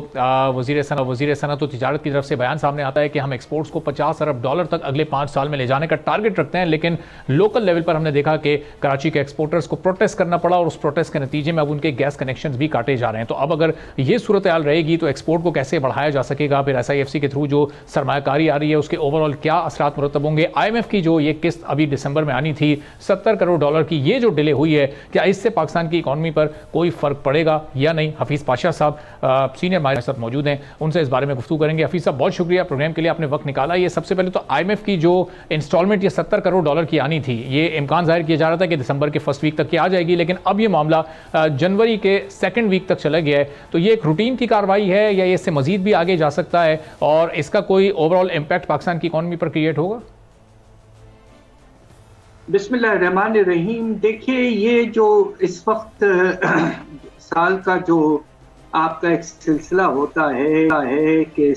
वज़ीर सनअत और तिजारत की तरफ से बयान सामने आता है कि हम एक्सपोर्ट्स को $50 अरब तक अगले 5 साल में ले जाने का टारगेट रखते हैं। लेकिन लोकल पर हमने देखा कि कराची के एक्सपोर्टर्स को प्रोटेस्ट करना पड़ा और उस प्रोटेस्ट के नतीजे में अब उनके गैस कनेक्शंस भी काटे जा रहे हैं। तो अब अगर ये सूरत हाल रहेगी तो एक्सपोर्ट को कैसे बढ़ाया जा सकेगा, फिर SIFC के थ्रू जो सरमायाकारी आ रही है उसके ओवरऑल क्या असरात मुरतब होंगे। IMF की जो ये किस्त अभी दिसंबर में आनी थी $70 करोड़ की, ये जो डिले हुई है, क्या इससे पाकिस्तान की इकॉनमी पर कोई फर्क पड़ेगा या नहीं। हफीज़ पाशा साहब सीनियर हमारे साथ मौजूद हैं, उनसे इस बारे में गुफ्तगू करेंगे। हफीज़ साहब बहुत शुक्रिया प्रोग्राम के लिए, आपने वक्त निकाला। ये सबसे पहले तो IMF की जो इंस्टॉलमेंट ये $70 करोड़ की आनी थी, ये इम्कान जाहिर किया जा रहा था कि दिसंबर के फर्स्ट वीक तक की आ जाएगी, लेकिन अब ये मामला जनवरी के सेकंड वीक तक चला गया है। तो ये एक रूटीन की कार्रवाई है या इससे मजीद भी आगे जा सकता है और इसका कोई ओवरऑल इम्पैक्ट पाकिस्तान की इकॉनमी पर क्रिएट होगा? बिस्मिल्लाहिर्रहमानिर्रहीम। देखिए, ये जो इस वक्त साल का जो आपका एक सिलसिला होता है कि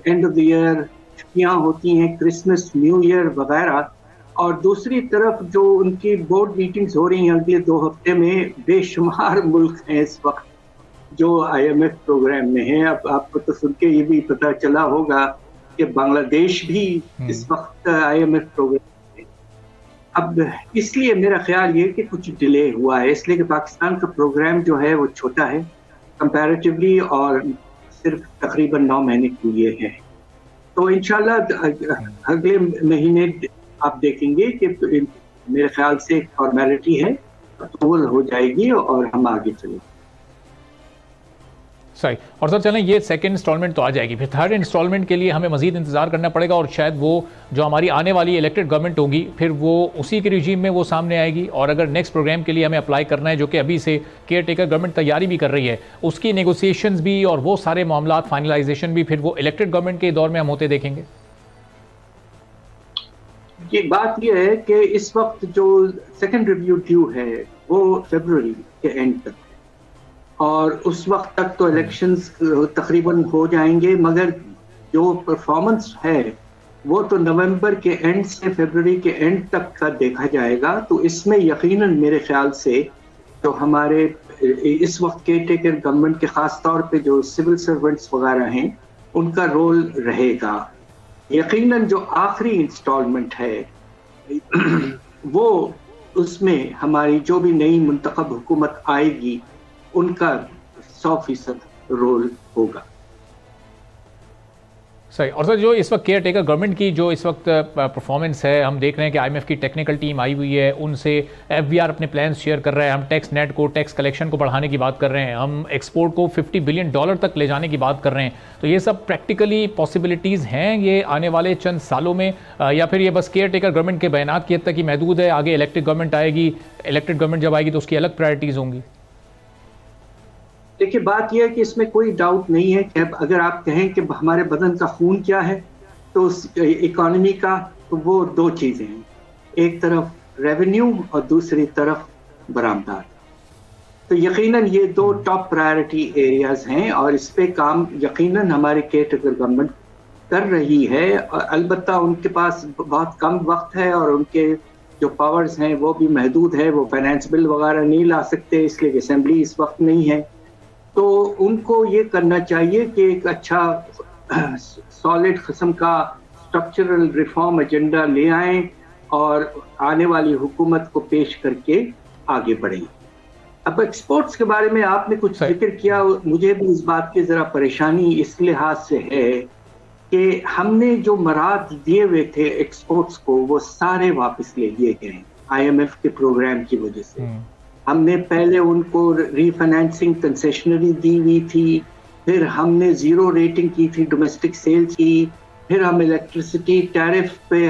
एंड ऑफ द ईयर छुट्टियां होती हैं, क्रिसमस, न्यू ईयर वगैरह, और दूसरी तरफ जो उनकी बोर्ड मीटिंग्स हो रही हैं अगले 2 हफ्ते में, बेशुमार मुल्क हैं इस वक्त जो IMF प्रोग्राम में हैं। अब आपको तो सुन के ये भी पता चला होगा कि बांग्लादेश भी इस वक्त IMF प्रोग्राम में। अब इसलिए मेरा ख्याल ये कि कुछ डिले हुआ है, इसलिए कि पाकिस्तान का प्रोग्राम जो है वो छोटा है कंपैरेटिवली और सिर्फ तकरीबन 9 महीने के लिए है। तो इंशाल्लाह अगले महीने आप देखेंगे कि मेरे ख्याल से एक फॉर्मेलिटी है, अप्रूवल हो जाएगी और हम आगे चलेंगे। सही। और सर चलें, ये सेकंड इंस्टॉलमेंट तो आ जाएगी, फिर थर्ड इंस्टॉलमेंट के लिए हमें मजीद इंतजार करना पड़ेगा और शायद वो जो हमारी आने वाली इलेक्टेड गवर्नमेंट होगी फिर वो उसी के रिजीम में वो सामने आएगी। और अगर नेक्स्ट प्रोग्राम के लिए हमें अप्लाई करना है, जो कि अभी से केयर टेकर गवर्नमेंट तैयारी भी कर रही है, उसकी नेगोशिएशंस भी और वो सारे मामला फाइनलाइजेशन भी फिर वो इलेक्टेड गवर्नमेंट के दौर में हम होते देखेंगे। ये बात ये है कि इस वक्त जो सेकंड रिव्यू ड्यू है वो फरवरी के एंड तक, और उस वक्त तक तो इलेक्शंस तकरीबन हो जाएंगे, मगर जो परफॉर्मेंस है वो तो नवंबर के एंड से फरवरी के एंड तक का देखा जाएगा। तो इसमें यकीनन मेरे ख्याल से जो हमारे इस वक्त केयर टेकर गवर्नमेंट के खास तौर पे जो सिविल सर्वेंट्स वगैरह हैं उनका रोल रहेगा। यकीनन जो आखिरी इंस्टॉलमेंट है वो उसमें हमारी जो भी नई मुंतखब हुकूमत आएगी उनका 100% रोल होगा। सही। और सर जो इस वक्त केयर टेकर गवर्नमेंट की जो इस वक्त परफॉर्मेंस है, हम देख रहे हैं कि IMF की टेक्निकल टीम आई हुई है, उनसे FBR अपने प्लान्स शेयर कर रहा है, हम टैक्स नेट को, टैक्स कलेक्शन को बढ़ाने की बात कर रहे हैं, हम एक्सपोर्ट को $50 बिलियन तक ले जाने की बात कर रहे हैं। तो ये सब प्रैक्टिकली पॉसिबिलिटीज़ हैं ये आने वाले चंद सालों में, या फिर ये बस केयर टेकर गवर्नमेंट के बयानात की हद तक ही महदूद है? आगे इलेक्टेड गवर्नमेंट आएगी, इलेक्टेड गवर्नमेंट जब आएगी तो उसकी अलग प्रायोरिटीज़ होंगी। देखिए बात यह है कि इसमें कोई डाउट नहीं है कि अगर आप कहें कि हमारे बदन का खून क्या है तो इकोनॉमी का, तो वो दो चीजें हैं, एक तरफ रेवेन्यू और दूसरी तरफ बरामदात। तो यकीनन ये दो टॉप प्रायोरिटी एरियाज हैं और इस पे काम यकीनन हमारे केयर टेकर गवर्नमेंट कर रही है। और अलबत्ता उनके पास बहुत कम वक्त है और उनके जो पावर्स हैं वो भी महदूद है, वो फाइनेंस बिल वगैरह नहीं ला सकते, इसलिए असेंबली इस वक्त नहीं है। तो उनको ये करना चाहिए कि एक अच्छा सॉलिड किस्म का स्ट्रक्चरल रिफॉर्म एजेंडा ले आएं और आने वाली हुकूमत को पेश करके आगे बढ़ें। अब एक्सपोर्ट्स के बारे में आपने कुछ जिक्र किया, मुझे भी इस बात की जरा परेशानी इस लिहाज से है कि हमने जो मराद दिए हुए थे एक्सपोर्ट्स को वो सारे वापस ले लिए गए IMF के प्रोग्राम की वजह से। हमने पहले उनको रीफाइनेंसिंग कंसेशनरी दी हुई थी, फिर हमने जीरो रेटिंग की थी डोमेस्टिक सेल्स की, फिर हम इलेक्ट्रिसिटी टैरिफ पे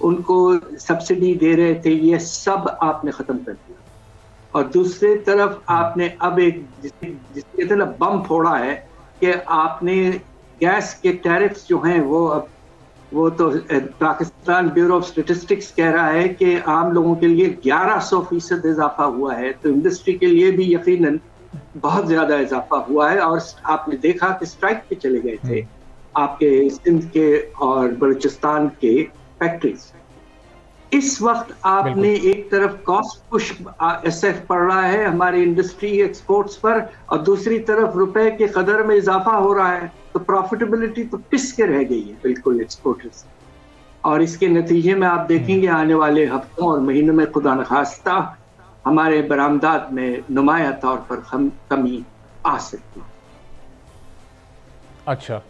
उनको सब्सिडी दे रहे थे, ये सब आपने खत्म कर दिया। और दूसरी तरफ आपने अब एक जिसके कहते ना बम फोड़ा है कि आपने गैस के टैरिफ्स जो हैं वो तो पाकिस्तान ब्यूरो ऑफ स्टैटिस्टिक्स कह रहा है कि आम लोगों के लिए 1100% इजाफा हुआ है, तो इंडस्ट्री के लिए भी यकीनन बहुत ज्यादा इजाफा हुआ है। और आपने देखा कि स्ट्राइक पे चले गए थे आपके सिंध के और बलूचिस्तान के फैक्ट्रीज। इस वक्त आपने एक तरफ कॉस्ट पुश SF पड़ रहा है हमारी इंडस्ट्री एक्सपोर्ट्स पर, और दूसरी तरफ रुपए के कदर में इजाफा हो रहा है, तो प्रॉफिटेबिलिटी तो पिस के रह गई है बिल्कुल एक्सपोर्टर्स। और इसके नतीजे में आप देखेंगे आने वाले हफ्तों और महीनों में खुदा न खास्ता हमारे बरामदात में नुमाया तौर पर कमी आ सकती है। अच्छा,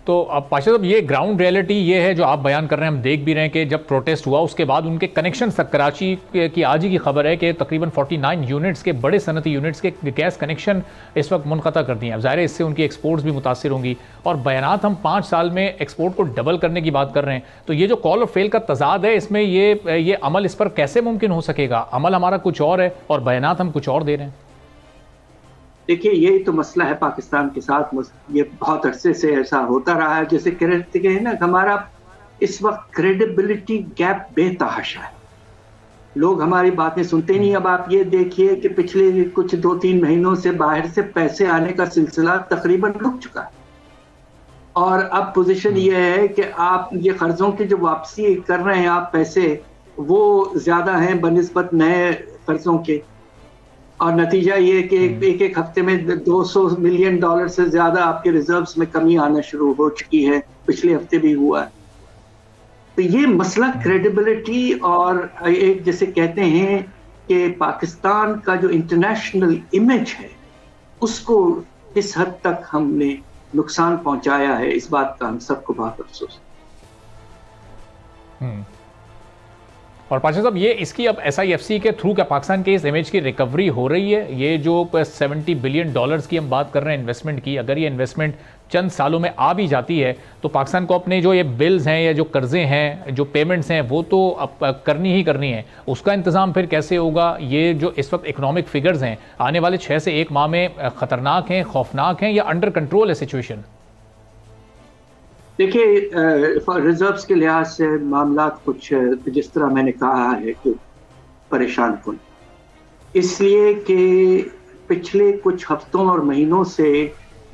तो अब पाशा साहब ये ग्राउंड रियलिटी ये है जो आप बयान कर रहे हैं, हम देख भी रहे हैं कि जब प्रोटेस्ट हुआ उसके बाद उनके कनेक्शन तक, कराची की आज ही की खबर है कि तकरीबन 49 यूनिट्स के बड़े सनती यूनिट्स के गैस कनेक्शन इस वक्त मुनक़ता कर दिए हैं। अब ज़ाहिर है इससे उनकी एक्सपोर्ट्स भी मुतासिर होंगी, और बयानात हम 5 साल में एक्सपोर्ट को डबल करने की बात कर रहे हैं। तो ये जो कॉल और फेल का तजाद है इसमें ये अमल इस पर कैसे मुमकिन हो सकेगा? अमल हमारा कुछ और है और बयानात हम कुछ और दे रहे हैं। देखिए यही तो मसला है पाकिस्तान के साथ, ये बहुत अरसे से ऐसा होता रहा है। जैसे कहते हैं ना, हमारा इस वक्त क्रेडिबिलिटी गैप बेतहाशा है, लोग हमारी बातें सुनते नहीं। अब आप ये देखिए कि पिछले कुछ 2-3 महीनों से बाहर से पैसे आने का सिलसिला तकरीबन रुक चुका है, और अब पोजीशन ये है कि आप ये कर्जों की जो वापसी कर रहे हैं आप पैसे, वो ज्यादा हैं बनिस्बत नए कर्जों के, और नतीजा ये कि एक हफ्ते में $200 मिलियन से ज्यादा आपके रिजर्व्स में कमी आना शुरू हो चुकी है, पिछले हफ्ते भी हुआ है। तो ये मसला क्रेडिबिलिटी और एक जैसे कहते हैं कि पाकिस्तान का जो इंटरनेशनल इमेज है उसको किस हद तक हमने नुकसान पहुंचाया है, इस बात का हम सबको बहुत अफसोस है। और पाशा साहब, ये इसकी अब SIFC के थ्रू क्या पाकिस्तान के इस इमेज की रिकवरी हो रही है? ये जो $70 बिलियन की हम बात कर रहे हैं इन्वेस्टमेंट की, अगर ये इन्वेस्टमेंट चंद सालों में आ भी जाती है तो पाकिस्तान को अपने जो ये बिल्स हैं या जो कर्जे हैं, जो पेमेंट्स हैं, वो तो अब करनी ही करनी है। उसका इंतज़ाम फिर कैसे होगा? ये जो इस वक्त इकोनॉमिक फिगर्स हैं आने वाले 6 से 1 माह में ख़तरनाक हैं, खौफनाक हैं, या अंडर कंट्रोल है सिचुएशन? देखिए, रिजर्व्स के लिहाज से मामला कुछ जिस तरह मैंने कहा है कि परेशान कुन, इसलिए कि पिछले कुछ हफ्तों और महीनों से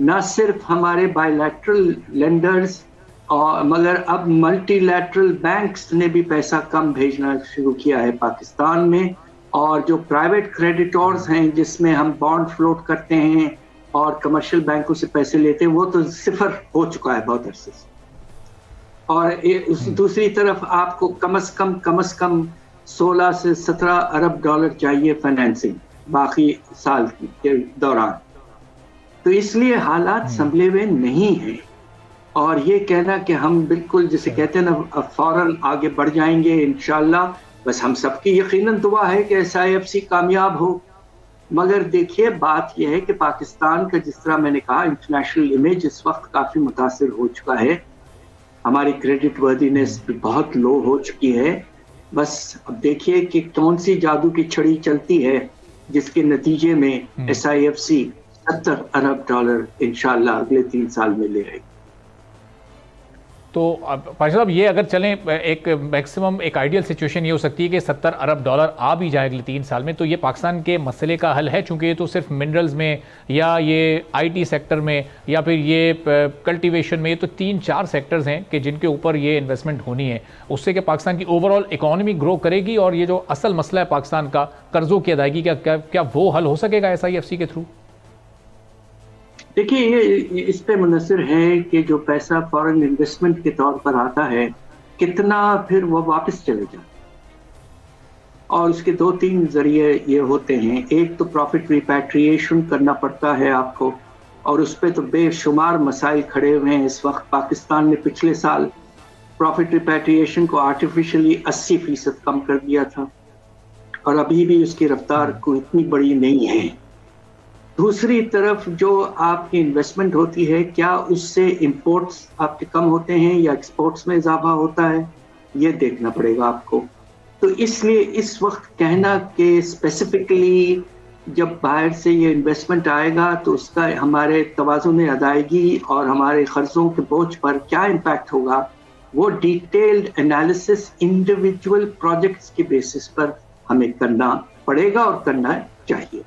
न सिर्फ हमारे बायलैटरल लेंडर्स और मगर अब मल्टीलैटरल बैंक्स ने भी पैसा कम भेजना शुरू किया है पाकिस्तान में, और जो प्राइवेट क्रेडिटर्स हैं जिसमें हम बॉन्ड फ्लोट करते हैं और कमर्शियल बैंकों से पैसे लेते हैं, वो तो सिफर हो चुका है बहुत अरसे से। और दूसरी तरफ आपको कम से कम 16 से 17 अरब डॉलर चाहिए फाइनेंसिंग बाकी साल के दौरान। तो इसलिए हालात संभले हुए नहीं हैं, और ये कहना कि हम बिल्कुल जिसे कहते हैं ना फौरन आगे बढ़ जाएंगे इंशाल्लाह, बस हम सबकी यकीनन दुआ है कि SIFC कामयाब हो। मगर देखिए, बात यह है कि पाकिस्तान का जिस तरह मैंने कहा इंटरनेशनल इमेज इस वक्त काफ़ी मुतासिर हो चुका है, हमारी क्रेडिट वर्दीनेस बहुत लो हो चुकी है। बस अब देखिए कि कौन सी जादू की छड़ी चलती है जिसके नतीजे में SIFC $70 अरब इंशाल्लाह अगले 3 साल में ले आएगी। तो पाशा साहब, ये अगर चलें, एक मैक्सिमम एक आइडियल सिचुएशन ये हो सकती है कि $70 अरब आ भी जाए अगले 3 साल में, तो ये पाकिस्तान के मसले का हल है, चूंकि ये तो सिर्फ मिनरल्स में या ये IT सेक्टर में या फिर ये कल्टीवेशन में, ये तो 3-4 सेक्टर्स हैं कि जिनके ऊपर ये इन्वेस्टमेंट होनी है। उससे कि पाकिस्तान की ओवरऑल इकॉनमी ग्रो करेगी, और ये जो असल मसला है पाकिस्तान का कर्जों की अदायगी, क्या वो हल हो सकेगा SIFC के थ्रू? देखिए, ये इस पे मुनसर है कि जो पैसा फॉरेन इन्वेस्टमेंट के तौर पर आता है कितना फिर वो वापस चले जाए, और उसके 2-3 जरिए ये होते हैं। एक तो प्रॉफिट रिपैट्रिएशन करना पड़ता है आपको, और उस पर तो बेशुमार मसाइल खड़े हुए हैं इस वक्त। पाकिस्तान ने पिछले साल प्रॉफिट रिपैट्रिएशन को आर्टिफिशियली 80% कम कर दिया था, और अभी भी उसकी रफ्तार कोई इतनी बड़ी नहीं है। दूसरी तरफ जो आपकी इन्वेस्टमेंट होती है, क्या उससे इंपोर्ट्स आपके कम होते हैं या एक्सपोर्ट्स में इजाफा होता है, ये देखना पड़ेगा आपको। तो इसलिए इस वक्त कहना कि स्पेसिफिकली जब बाहर से ये इन्वेस्टमेंट आएगा तो उसका हमारे तवाज़ुन अदायगी और हमारे कर्जों के बोझ पर क्या इम्पैक्ट होगा, वो डिटेल्ड एनालिसिस इंडिविजुअल प्रोजेक्ट्स के बेसिस पर हमें करना पड़ेगा और करना चाहिए।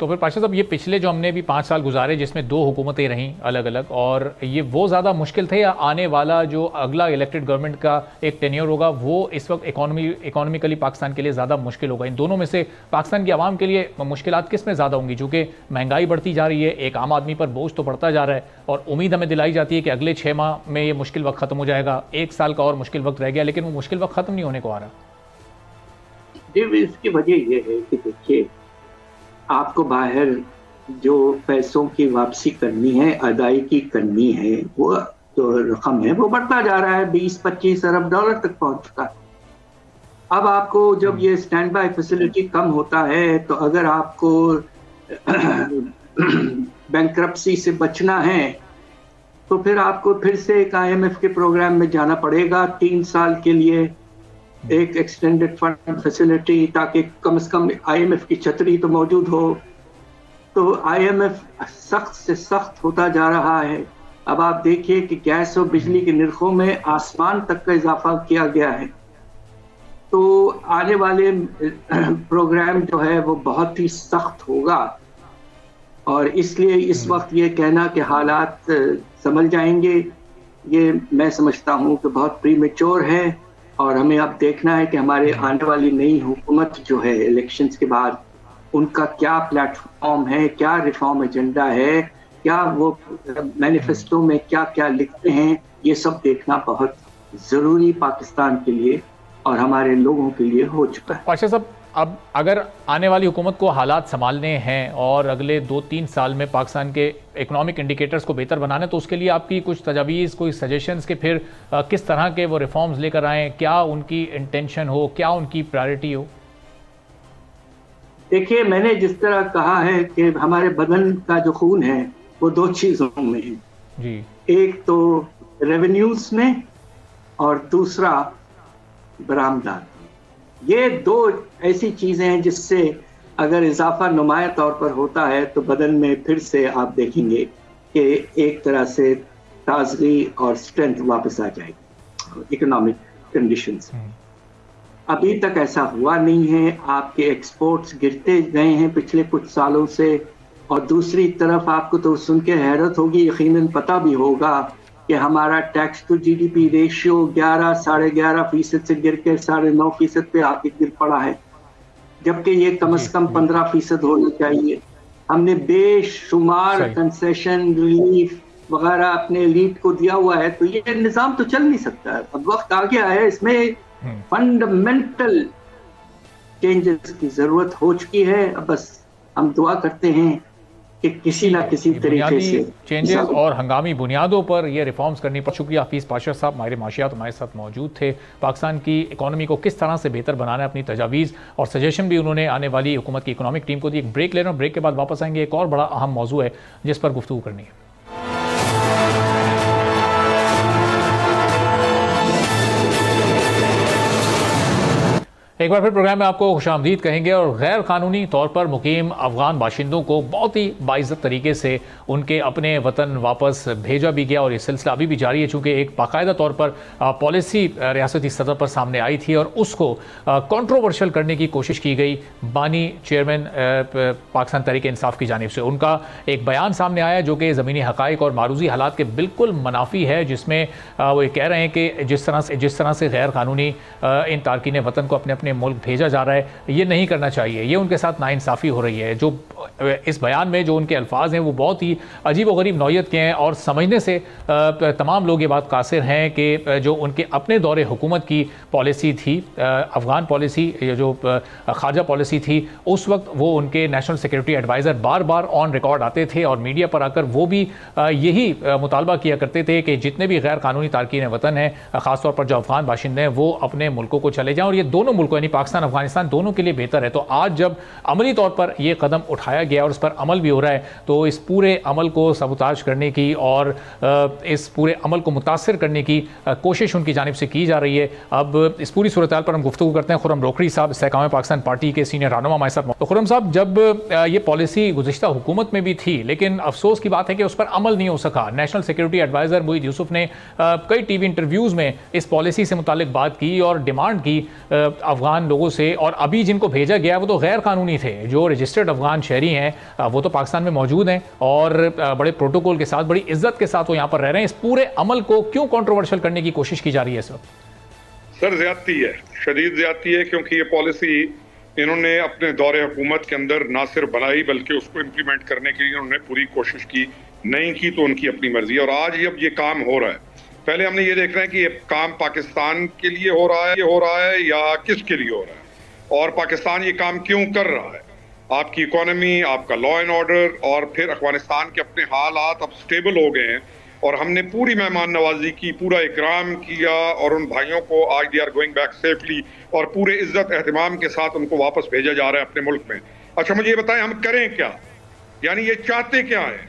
तो फिर पाशा साहब, ये पिछले जो हमने भी 5 साल गुजारे जिसमें 2 हुकूमतें रहीं अलग अलग, और ये वो ज़्यादा मुश्किल थे, या आने वाला जो अगला इलेक्टेड गवर्नमेंट का एक टेन्योर होगा वो इस वक्त इकोनॉमिकली पाकिस्तान के लिए ज़्यादा मुश्किल होगा? इन दोनों में से पाकिस्तान की आवाम के लिए मुश्किलात किस में ज़्यादा होंगी? चूँकि महंगाई बढ़ती जा रही है, एक आम आदमी पर बोझ तो बढ़ता जा रहा है, और उम्मीद हमें दिलाई जाती है कि अगले 6 माह में ये मुश्किल वक्त ख़त्म हो जाएगा। 1 साल का और मुश्किल वक्त रह गया, लेकिन वो मुश्किल वक्त ख़त्म नहीं होने को आ रहा। इसकी वजह यह है कि देखिए, आपको बाहर जो पैसों की वापसी करनी है, अदायगी करनी है, वो जो रकम है वो बढ़ता जा रहा है, 20-25 अरब डॉलर तक पहुंच चुका है। अब आपको जब ये स्टैंड बाय फैसिलिटी कम होता है, तो अगर आपको बैंक्रप्सी से बचना है तो फिर आपको फिर से एक IMF के प्रोग्राम में जाना पड़ेगा 3 साल के लिए, एक एक्सटेंडेड फंड फैसिलिटी, ताकि कम से कम IMF की छतरी तो मौजूद हो। तो IMF सख्त से सख्त होता जा रहा है। अब आप देखिए कि गैस और बिजली के निर्खों में आसमान तक का इजाफा किया गया है। तो आने वाले प्रोग्राम जो है वो बहुत ही सख्त होगा, और इसलिए इस वक्त ये कहना कि हालात संभल जाएंगे, ये मैं समझता हूँ कि बहुत प्रीमेच्योर है। और हमें अब देखना है कि हमारे आने वाली नई हुकूमत जो है इलेक्शंस के बाद, उनका क्या प्लेटफॉर्म है, क्या रिफॉर्म एजेंडा है, क्या वो मैनिफेस्टो में क्या क्या लिखते हैं, ये सब देखना बहुत ज़रूरी पाकिस्तान के लिए और हमारे लोगों के लिए हो चुका है। पाशा साहब, अब अगर आने वाली हुकूमत को हालात संभालने हैं और अगले 2-3 साल में पाकिस्तान के इकोनॉमिक इंडिकेटर्स को बेहतर बनाना है, तो उसके लिए आपकी कुछ तजावीज़, कोई सजेशंस के फिर किस तरह के वो रिफॉर्म्स लेकर आएँ, क्या उनकी इंटेंशन हो, क्या उनकी प्रायोरिटी हो? देखिए, मैंने जिस तरह कहा है कि हमारे बदन का जो खून है वो 2 चीज़ों में है जी। एक तो रेवेन्यूज में और दूसरा बरामदात। ये 2 ऐसी चीजें हैं जिससे अगर इजाफा नुमाया तौर पर होता है तो बदन में फिर से आप देखेंगे कि एक तरह से ताजगी और स्ट्रेंथ वापस आ जाएगी इकोनॉमिक कंडीशंस। अभी तक ऐसा हुआ नहीं है। आपके एक्सपोर्ट्स गिरते गए हैं पिछले कुछ सालों से, और दूसरी तरफ आपको तो सुन के हैरत होगी, यकीनन पता भी होगा कि हमारा टैक्स टू जीडीपी रेशियो 11-11.5% से गिर के 9.5% पे आके गिर पड़ा है, जबकि ये कम से कम 15% होना चाहिए। हमने बेशुमार कंसेशन, रिलीफ वगैरह अपने एलीट को दिया हुआ है, तो ये निजाम तो चल नहीं सकता। अब वक्त आ गया है, इसमें फंडामेंटल चेंजेस की जरूरत हो चुकी है। अब बस हम दुआ करते हैं कि किसी ना किसी तरीके से चेंजेस और हंगामी बुनियादों पर ये रिफॉर्म्स करनी पर। शुक्रिया हफीज़ पाशा साहब, माहिर माशियात हमारे साथ मौजूद थे। पाकिस्तान की इकोनॉमी को किस तरह से बेहतर बनाना है, अपनी तजावीज़ और सजेशन भी उन्होंने आने वाली हुकूमत की इकोनॉमिक टीम को दी। एक ब्रेक ले रहे हैं, ब्रेक के बाद वापस आएंगे। एक और बड़ा अहम मौजू है जिस पर गुफ्तगू करनी है। एक बार फिर प्रोग्राम में आपको खुशामदीद कहेंगे और गैर कानूनी तौर पर मुकीम अफगान बाशिंदों को बहुत ही बाइज्जत तरीके से उनके अपने वतन वापस भेजा भी गया और ये सिलसिला अभी भी जारी है, चूँकि एक बाकायदा तौर पर पॉलिसी रियासती सतह पर सामने आई थी और उसको कंट्रोवर्शियल करने की कोशिश की गई बानी चेयरमैन पाकिस्तान तहरीक इंसाफ की जानिब से। उनका एक बयान सामने आया जो कि ज़मीनी हक़ाइक़ और मारूजी हालात के बिल्कुल मुनाफी है, जिसमें वो ये कह रहे हैं कि जिस तरह से गैर कानूनी इन तारकीन वतन को अपने मुल्क भेजा जा रहा है, ये नहीं करना चाहिए, ये उनके साथ नाइंसाफ़ी हो रही है। जो इस बयान में जो उनके अल्फाज हैं वो बहुत ही अजीब व गरीब नौयत के हैं और समझने से तमाम लोग ये बात कासिर हैं कि जो उनके अपने दौरे हुकूमत की पॉलिसी थी, अफ़गान पॉलिसी, जो खारजा पॉलिसी थी, उस वक्त वो उनके नेशनल सिक्योरिटी एडवाइज़र बार बार ऑन रिकॉर्ड आते थे और मीडिया पर आकर वो भी यही मुतालबा किया करते थे कि जितने भी गैर कानूनी तारकीन वतन हैं, ख़ासतौर पर जो अफ़गान बाशिंदे हैं, वो अपने मुल्कों को चले जाएँ और ये दोनों मुल्कों यानी पाकिस्तान अफगानिस्तान दोनों के लिए बेहतर है। तो आज जब अमली तौर पर यह कदम उठाया गया और उस पर अमल भी हो रहा है, तो इस पूरे अमल को सबूताज करने की और इस पूरे अमल को मुतासिर करने की कोशिश उनकी जानिब से की जा रही है। अब इस पूरी सूरत पर हम गुफ्तगू करते हैं। खुर्रम रोकड़ी साहब इस्तेहकाम पाकिस्तान पार्टी के सीनियर रहनुमा हमारे साथ। तो खुर्रम साहब, जब ये पॉलिसी गुज़िश्ता हुकूमत में भी थी, लेकिन अफसोस की बात है कि उस पर अमल नहीं हो सका। National security adviser Moeed Yusuf ने कई टीवी इंटरव्यूज़ में इस पॉलिसी से मुतालिक बात की और डिमांड की अफगान लोगों से, और अभी जिनको भेजा गया वो तो गैर कानूनी थे। जो रजिस्टर्ड अफगान शहरी हैं वो तो पाकिस्तान में मौजूद हैं और बड़े प्रोटोकॉल के साथ, बड़ी इज्जत के साथ वो यहाँ पर रह रहे हैं। इस पूरे अमल को क्यों कंट्रोवर्शियल करने की कोशिश की जा रही है इस वक्त? सर, ज्यादती है, शदीद ज्यादती है, क्योंकि ये पॉलिसी इन्होंने अपने दौरे हुकूमत के अंदर ना सिर्फ बनाई बल्कि उसको इम्प्लीमेंट करने के लिए उन्होंने पूरी कोशिश की। नहीं की तो उनकी अपनी मर्जी है। और आज जब ये काम हो रहा है, पहले हमने ये देख रहे हैं कि ये काम पाकिस्तान के लिए हो रहा है या किसके लिए हो रहा है, और पाकिस्तान ये काम क्यों कर रहा है। आपकी इकोनॉमी, आपका लॉ एंड ऑर्डर और फिर अफगानिस्तान के अपने हालात अब स्टेबल हो गए हैं और हमने पूरी मेहमान नवाजी की, पूरा इकराम किया और उन भाइयों को आज they are going back safely और पूरे इज्जत एहतमाम के साथ उनको वापस भेजा जा रहा है अपने मुल्क में। अच्छा, मुझे ये बताएं हम करें क्या, यानी ये चाहते क्या है?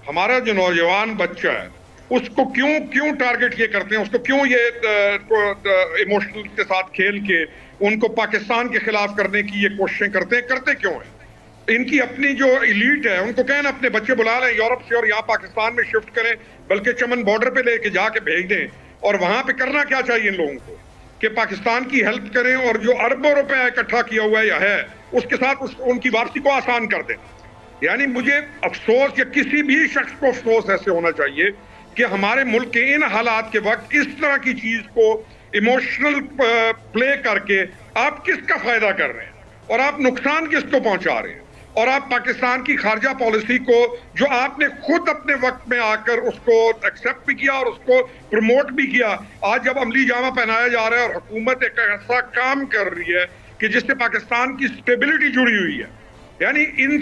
हमारा जो नौजवान बच्चा है उसको क्यों टारगेट ये करते हैं, उसको क्यों ये इमोशनल के साथ खेल के उनको पाकिस्तान के खिलाफ करने की ये कोशिशें करते क्यों हैं? इनकी अपनी जो इलीट है उनको कहना अपने बच्चे बुला लें यूरोप से और यहाँ पाकिस्तान में शिफ्ट करें, बल्कि चमन बॉर्डर पे लेके जाके भेज दें। और वहां पे करना क्या चाहिए इन लोगों को कि पाकिस्तान की हेल्प करें और जो अरबों रुपए इकट्ठा किया हुआ है उसके साथ उनकी वापसी को आसान कर दें। यानी मुझे अफसोस, या किसी भी शख्स को अफसोस ऐसे होना चाहिए कि हमारे मुल्क के इन हालात के वक्त इस तरह की चीज को इमोशनल प्ले करके आप किसका फायदा कर रहे हैं और आप नुकसान किसको पहुंचा रहे हैं। और आप पाकिस्तान की खारजा पॉलिसी को, जो आपने खुद अपने वक्त में आकर उसको एक्सेप्ट भी किया और उसको प्रमोट भी किया, आज जब अमली जामा पहनाया जा रहा है और हुकूमत एक ऐसा काम कर रही है कि जिससे पाकिस्तान की स्टेबिलिटी जुड़ी हुई है। यानी इन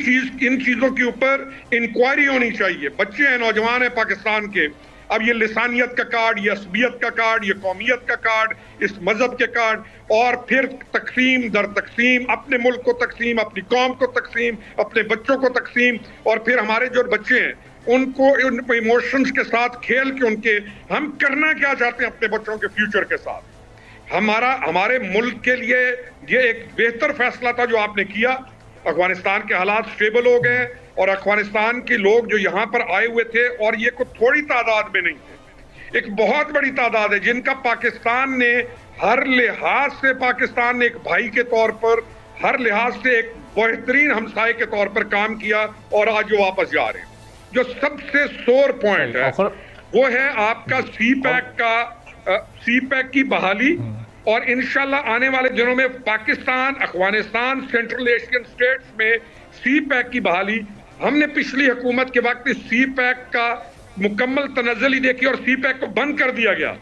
चीजों के ऊपर इंक्वायरी होनी चाहिए। बच्चे हैं, नौजवान हैं पाकिस्तान के, अब ये लिसानियत का कार्ड, ये असबियत का कार्ड, ये कौमियत का कार्ड, इस मजहब के कार्ड, और फिर तकसीम दर तकसीम, अपने मुल्क को तकसीम, अपनी कौम को तकसीम, अपने बच्चों को तकसीम, और फिर हमारे जो बच्चे हैं उनको उन इमोशंस के साथ खेल के उनके हम करना क्या चाहते हैं अपने बच्चों के फ्यूचर के साथ। हमारे मुल्क के लिए ये एक बेहतर फैसला था जो आपने किया। अफगानिस्तान के हालात स्टेबल हो गए और अफगानिस्तान के लोग जो यहाँ पर आए हुए थे, और ये कुछ थोड़ी तादाद में नहीं थे, एक बहुत बड़ी तादाद है जिनका पाकिस्तान ने हर लिहाज से, पाकिस्तान ने एक भाई के तौर पर, हर लिहाज से एक बेहतरीन हमसाये के तौर पर काम किया, और आज वो वापस जा रहे हैं। जो सबसे सोर पॉइंट है वो है आपका सी पैक की बहाली, और इंशाल्लाह आने वाले दिनों में Pakistan, Afghanistan, central Asian states में सी पैक की बहाली। हमने पिछली हुकूमत के वक्त सी पैक का मुकम्मल तनज़्ज़ुल ही देखी और सी पैक को बंद कर दिया गया।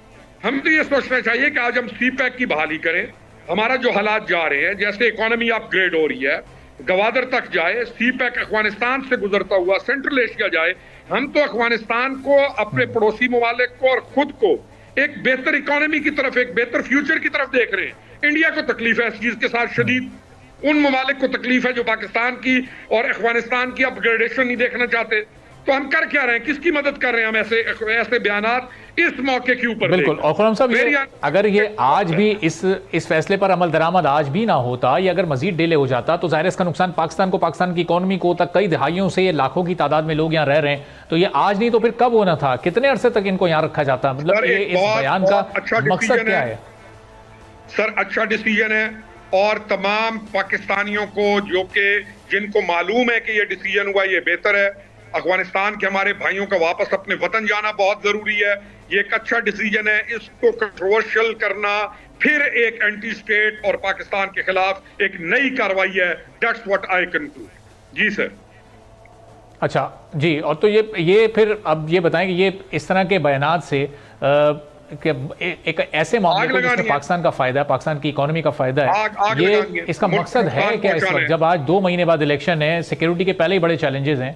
हम तो ये सोचना चाहिए कि आज हम सी पैक की बहाली करें। हमारा जो हालात जा रहे हैं, जैसे इकोनॉमी अपग्रेड हो रही है, गवादर तक जाए, सी पैक अफगानिस्तान से गुजरता हुआ सेंट्रल एशिया जाए, हम तो अफगानिस्तान को, अपने पड़ोसी ममालिक को और खुद को एक बेहतर इकोनॉमी की तरफ, एक बेहतर फ्यूचर की तरफ देख रहे हैं। इंडिया को तकलीफ है इस चीज के साथ शदीद, उन ममालिक को तकलीफ है जो पाकिस्तान की और अफगानिस्तान की अपग्रेडेशन नहीं देखना चाहते। तो हम कर क्या रहे हैं, किसकी मदद कर रहे हैं हम ऐसे बयानात इस मौके के ऊपर? बिल्कुल। और खुर्रम साहब, अगर ये आज भी इस फैसले पर अमल दरामद आज भी ना होता, या अगर मजीद डिले हो जाता, तो जाहिर है इसका नुकसान पाकिस्तान को, पाकिस्तान की इकोनॉमी को होता। कई दहाइयों से ये लाखों की तादाद में लोग यहाँ रह रहे हैं, तो ये आज नहीं तो फिर कब होना था? कितने अरसे तक इनको यहाँ रखा जाता? मतलब ये इस बयान का मकसद क्या है? सर, अच्छा डिसीजन है, और तमाम पाकिस्तानियों को जिनको मालूम है कि ये डिसीजन हुआ, ये बेहतर है। अफगानिस्तान के हमारे भाइयों का वापस अपने वतन जाना बहुत जरूरी है। ये एक अच्छा डिसीजन है। इसको कंट्रोवर्शियल करना फिर एक एंटी स्टेट और पाकिस्तान के खिलाफ एक नई कार्रवाई है। That's what I conclude. जी सर। अच्छा जी, और तो ये फिर अब ये बताएं कि ये इस तरह के बयानात से एक ऐसे मामले को जिसमें पाकिस्तान का फायदा है, पाकिस्तान की इकोनॉमी का फायदा है, ये इसका मकसद है क्या इस वक्त, जब आज 2 महीने बाद इलेक्शन है, सिक्योरिटी के पहले ही बड़े चैलेंजेस हैं?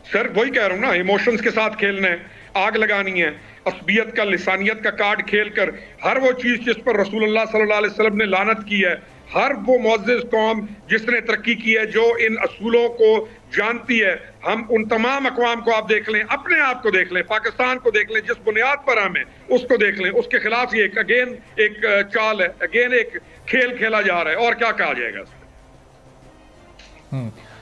सर वही कह रहा हूं ना, इमोशंस के साथ खेलना है, आग लगानी है, असबियत का, लिसानियत का कार्ड खेलकर हर वो चीज जिस पर रसूलुल्लाह सल्लल्लाहु अलैहि वसल्लम ने लानत की है, हर वो मुअज़्ज़िज़ कौम जिसने तरक्की की है, जो इन असूलों को जानती है, हम उन तमाम अक़वाम को आप देख लें, अपने आप को देख लें, पाकिस्तान को देख लें, जिस बुनियाद पर हम हैं उसको देख लें, उसके खिलाफ ये अगेन एक चाल है, अगेन एक खेल खेला जा रहा है, और क्या कहा जाएगा इसमें।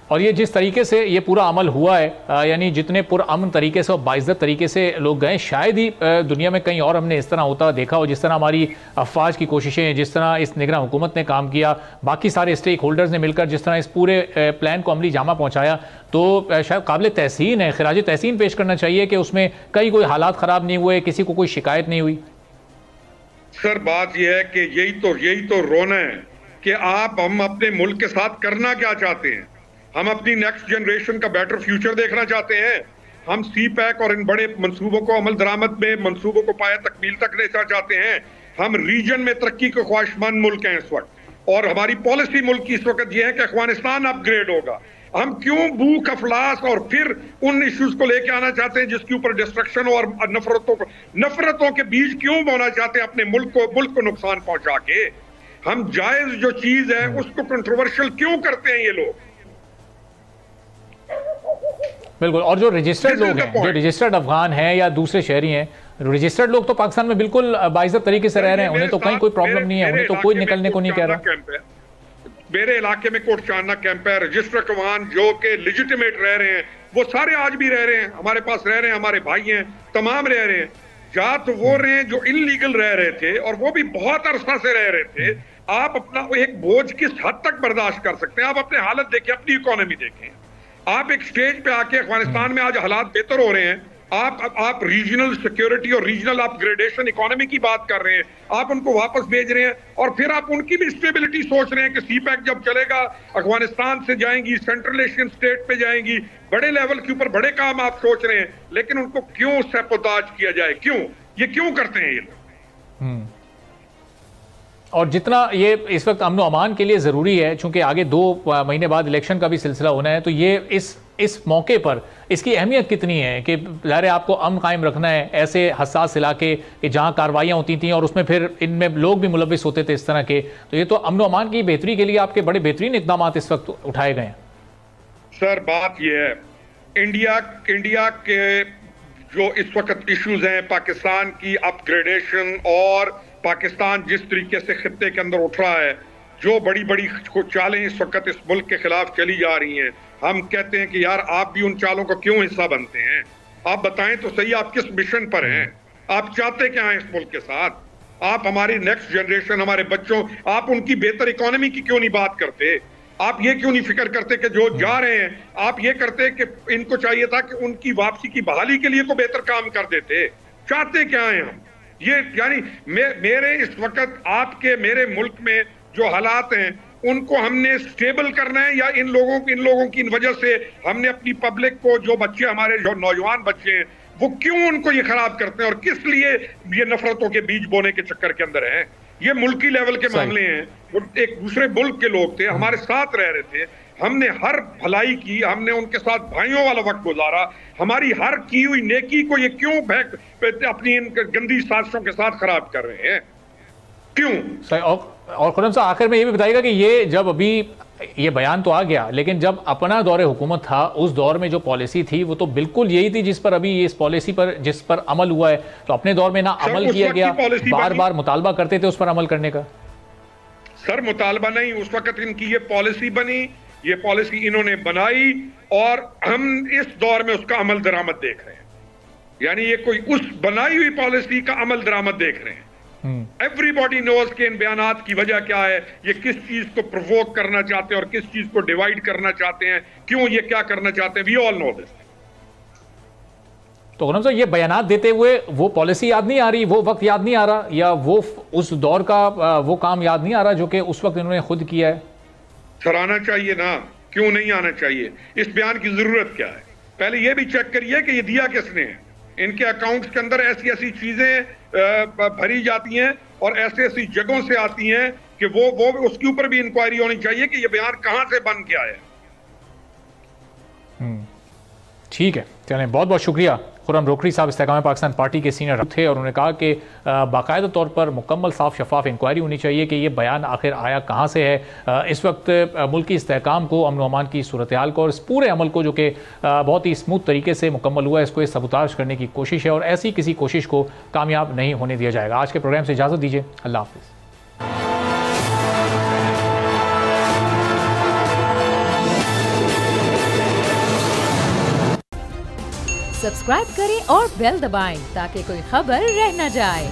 और ये जिस तरीके से ये पूरा अमल हुआ है, यानी जितने पुरअमन तरीके से और बाइज्जत तरीके से लोग गए, शायद ही दुनिया में कहीं और हमने इस तरह होता देखा हो, जिस तरह हमारी अफवाज की कोशिशें, जिस तरह इस निगरान हुकूमत ने काम किया, बाकी सारे स्टेक होल्डर्स ने मिलकर जिस तरह इस पूरे प्लान को अमली जामा पहुँचाया, तो शायद काबिल तहसीन है, खिराज तहसीन पेश करना चाहिए कि उसमें कोई हालात ख़राब नहीं हुए, किसी को कोई शिकायत नहीं हुई। सर बात यह है कि यही तो रोना है कि हम अपने मुल्क के साथ करना क्या चाहते हैं। हम अपनी नेक्स्ट जनरेशन का बेटर फ्यूचर देखना चाहते हैं। हम सी पैक और इन बड़े मंसूबों को अमल दरामद में मंसूबों को पाया तकमील तक लेना चाहते हैं। हम रीजन में तरक्की को ख्वाहिशमंद मुल्क हैं इस वक्त, और हमारी पॉलिसी मुल्क की इस वक्त यह है कि अफगानिस्तान अपग्रेड होगा। हम क्यों भूख अफलास और फिर उन इश्यूज को लेके आना चाहते हैं जिसके ऊपर डिस्ट्रक्शन और नफरतों के बीज क्यों बोना चाहते हैं अपने मुल्क को नुकसान पहुंचा के। हम जायज जो चीज है उसको कंट्रोवर्शियल क्यों करते हैं ये लोग? बिल्कुल। और जो रजिस्टर्ड लोग हैं, जो रजिस्टर्ड अफगान हैं या दूसरे शहरी हैं, रजिस्टर्ड लोग तो पाकिस्तान में बिल्कुल बाइज्जत तरीके से रह रहे हैं, उन्हें तो कहीं कोई प्रॉब्लम नहीं है, उन्हें तो कोई निकलने को नहीं कह रहा। मेरे इलाके में कोटचाना कैंप है, रजिस्टर्ड अफगान जो के लेजिटिमेट रह रहे हैं, वो सारे आज भी रह रहे हैं, हमारे पास रह रहे हैं, हमारे भाई हैं, तमाम रह रहे हैं। या तो वो रहे हैं जो इलीगल रह रहे थे, और वो भी बहुत अरसा से रह रहे थे। आप अपना एक बोझ किस हद तक बर्दाश्त कर सकते हैं? आप अपनी हालत देखें, अपनी इकोनॉमी देखें। आप एक स्टेज पे आके, अफगानिस्तान में आज हालात बेहतर हो रहे हैं, आप रीजनल सिक्योरिटी और रीजनल अपग्रेडेशन इकोनॉमी की बात कर रहे हैं, आप उनको वापस भेज रहे हैं, और फिर आप उनकी भी स्टेबिलिटी सोच रहे हैं कि सी पैक जब चलेगा अफगानिस्तान से जाएंगी, सेंट्रल एशियन स्टेट पे जाएंगी, बड़े लेवल के ऊपर बड़े काम आप सोच रहे हैं, लेकिन उनको क्यों सैबोताज किया जाए? क्यों ये क्यों करते हैं ये लोग? और जितना ये इस वक्त अमन अमान के लिए ज़रूरी है, चूंकि आगे 2 महीने बाद इलेक्शन का भी सिलसिला होना है, तो ये इस मौके पर इसकी अहमियत कितनी है कि ज़ाहिर है आपको अमन कायम रखना है ऐसे हसास इलाके कि जहाँ कार्रवाइयाँ होती थी और उसमें फिर इनमें लोग भी मुलविस होते थे इस तरह के, तो ये तो अमन अमान की बेहतरी के लिए आपके बड़े बेहतरीन इक़दाम इस वक्त उठाए गए हैं। सर बात यह है, इंडिया के जो इस वक्त इश्यूज हैं, पाकिस्तान की अपग्रेडेशन और पाकिस्तान जिस तरीके से खित्ते के अंदर उठ रहा है, जो बड़ी बड़ी चालें इस वक्त इस मुल्क के खिलाफ चली जा रही हैं, हम कहते हैं कि यार आप भी उन चालों का क्यों हिस्सा बनते हैं? आप बताएं तो सही, आप किस मिशन पर हैं? आप चाहते क्या हैं इस मुल्क के साथ? आप हमारी नेक्स्ट जनरेशन, हमारे बच्चों, आप उनकी बेहतर इकोनॉमी की क्यों नहीं बात करते? आप ये क्यों नहीं फिक्र करते कि जो जा रहे हैं, आप ये करते कि इनको चाहिए था कि उनकी वापसी की बहाली के लिए को बेहतर काम कर देते? चाहते क्या हैं हम? ये यानी मेरे इस वक्त आपके मेरे मुल्क में जो हालात हैं उनको हमने स्टेबल करना है, या इन लोगों की वजह से हमने अपनी पब्लिक को, जो बच्चे हमारे जो नौजवान बच्चे हैं, वो क्यों उनको ये खराब करते हैं और किस लिए ये नफरतों के बीज बोने के चक्कर के अंदर हैं? ये मुल्की लेवल के मामले हैं। वो एक दूसरे मुल्क के लोग थे, हमारे साथ रह रहे थे, हमने हर भलाई की, हमने उनके साथ भाइयों वाला वक्त गुजारा, हमारी हर की हुई नेकी को ये क्यों अपनी इन गंदी साजिशों के साथ खराब कर रहे हैं? क्यों? और खुर्रम साहब आखिर में ये भी बताइएगा कि ये जब अभी ये बयान तो आ गया, लेकिन जब अपना दौरे हुकूमत था उस दौर में जो पॉलिसी थी वो तो बिल्कुल यही थी जिस पर अभी इस पॉलिसी पर जिस पर अमल हुआ है, तो अपने दौर में ना अमल किया गया, बार बार मुतालबा करते थे उस पर अमल करने का। सर मुतालबा नहीं, उस वक्त इनकी ये पॉलिसी बनी, ये पॉलिसी इन्होंने बनाई और हम इस दौर में उसका अमल दरामद देख रहे हैं। यानी ये कोई उस बनाई हुई पॉलिसी का अमल दरामद देख रहे हैं। एवरीबॉडी नोज के इन बयानात की वजह क्या है, ये किस चीज को प्रोवोक करना चाहते हैं और किस चीज को डिवाइड करना चाहते हैं, क्यों ये क्या करना चाहते हैं, वी ऑल नो दिस। तो खुर्रम साहब ये बयानात देते हुए वो पॉलिसी याद नहीं आ रही, वो वक्त याद नहीं आ रहा, या वो उस दौर का वो काम याद नहीं आ रहा जो कि उस वक्त इन्होंने खुद किया है? सर आना चाहिए ना, क्यों नहीं आना चाहिए? इस बयान की जरूरत क्या है? पहले ये भी चेक करिए कि ये दिया किसने है। इनके अकाउंट्स के अंदर ऐसी ऐसी चीजें भरी जाती हैं और ऐसी ऐसी जगहों से आती हैं कि वो उसके ऊपर भी इंक्वायरी होनी चाहिए कि ये बयान कहां से बन के आया। ठीक है, चलें, बहुत बहुत शुक्रिया। खुर्रम रोकड़ी साहब इस्तेकाम पाकिस्तान पार्टी के सीनियर थे और उन्होंने कहा कि बाकायदा तौर पर मुकम्मल साफ शफाफ इंक्वायरी होनी चाहिए कि ये बयान आखिर आया कहाँ से है। इस वक्त मुल्की इस्तेकाम को, अमन अमान की सूरत हाल को और इस पूरे अमल को जो कि बहुत ही स्मूथ तरीके से मुकम्मल हुआ है, इसको ये सबूताज करने की कोशिश है और ऐसी किसी कोशिश को कामयाब नहीं होने दिया जाएगा। आज के प्रोग्राम से इजाज़त दीजिए, अल्लाह हाफ़िज़। सब्सक्राइब करें और बेल दबाएं ताकि कोई खबर रह न जाए।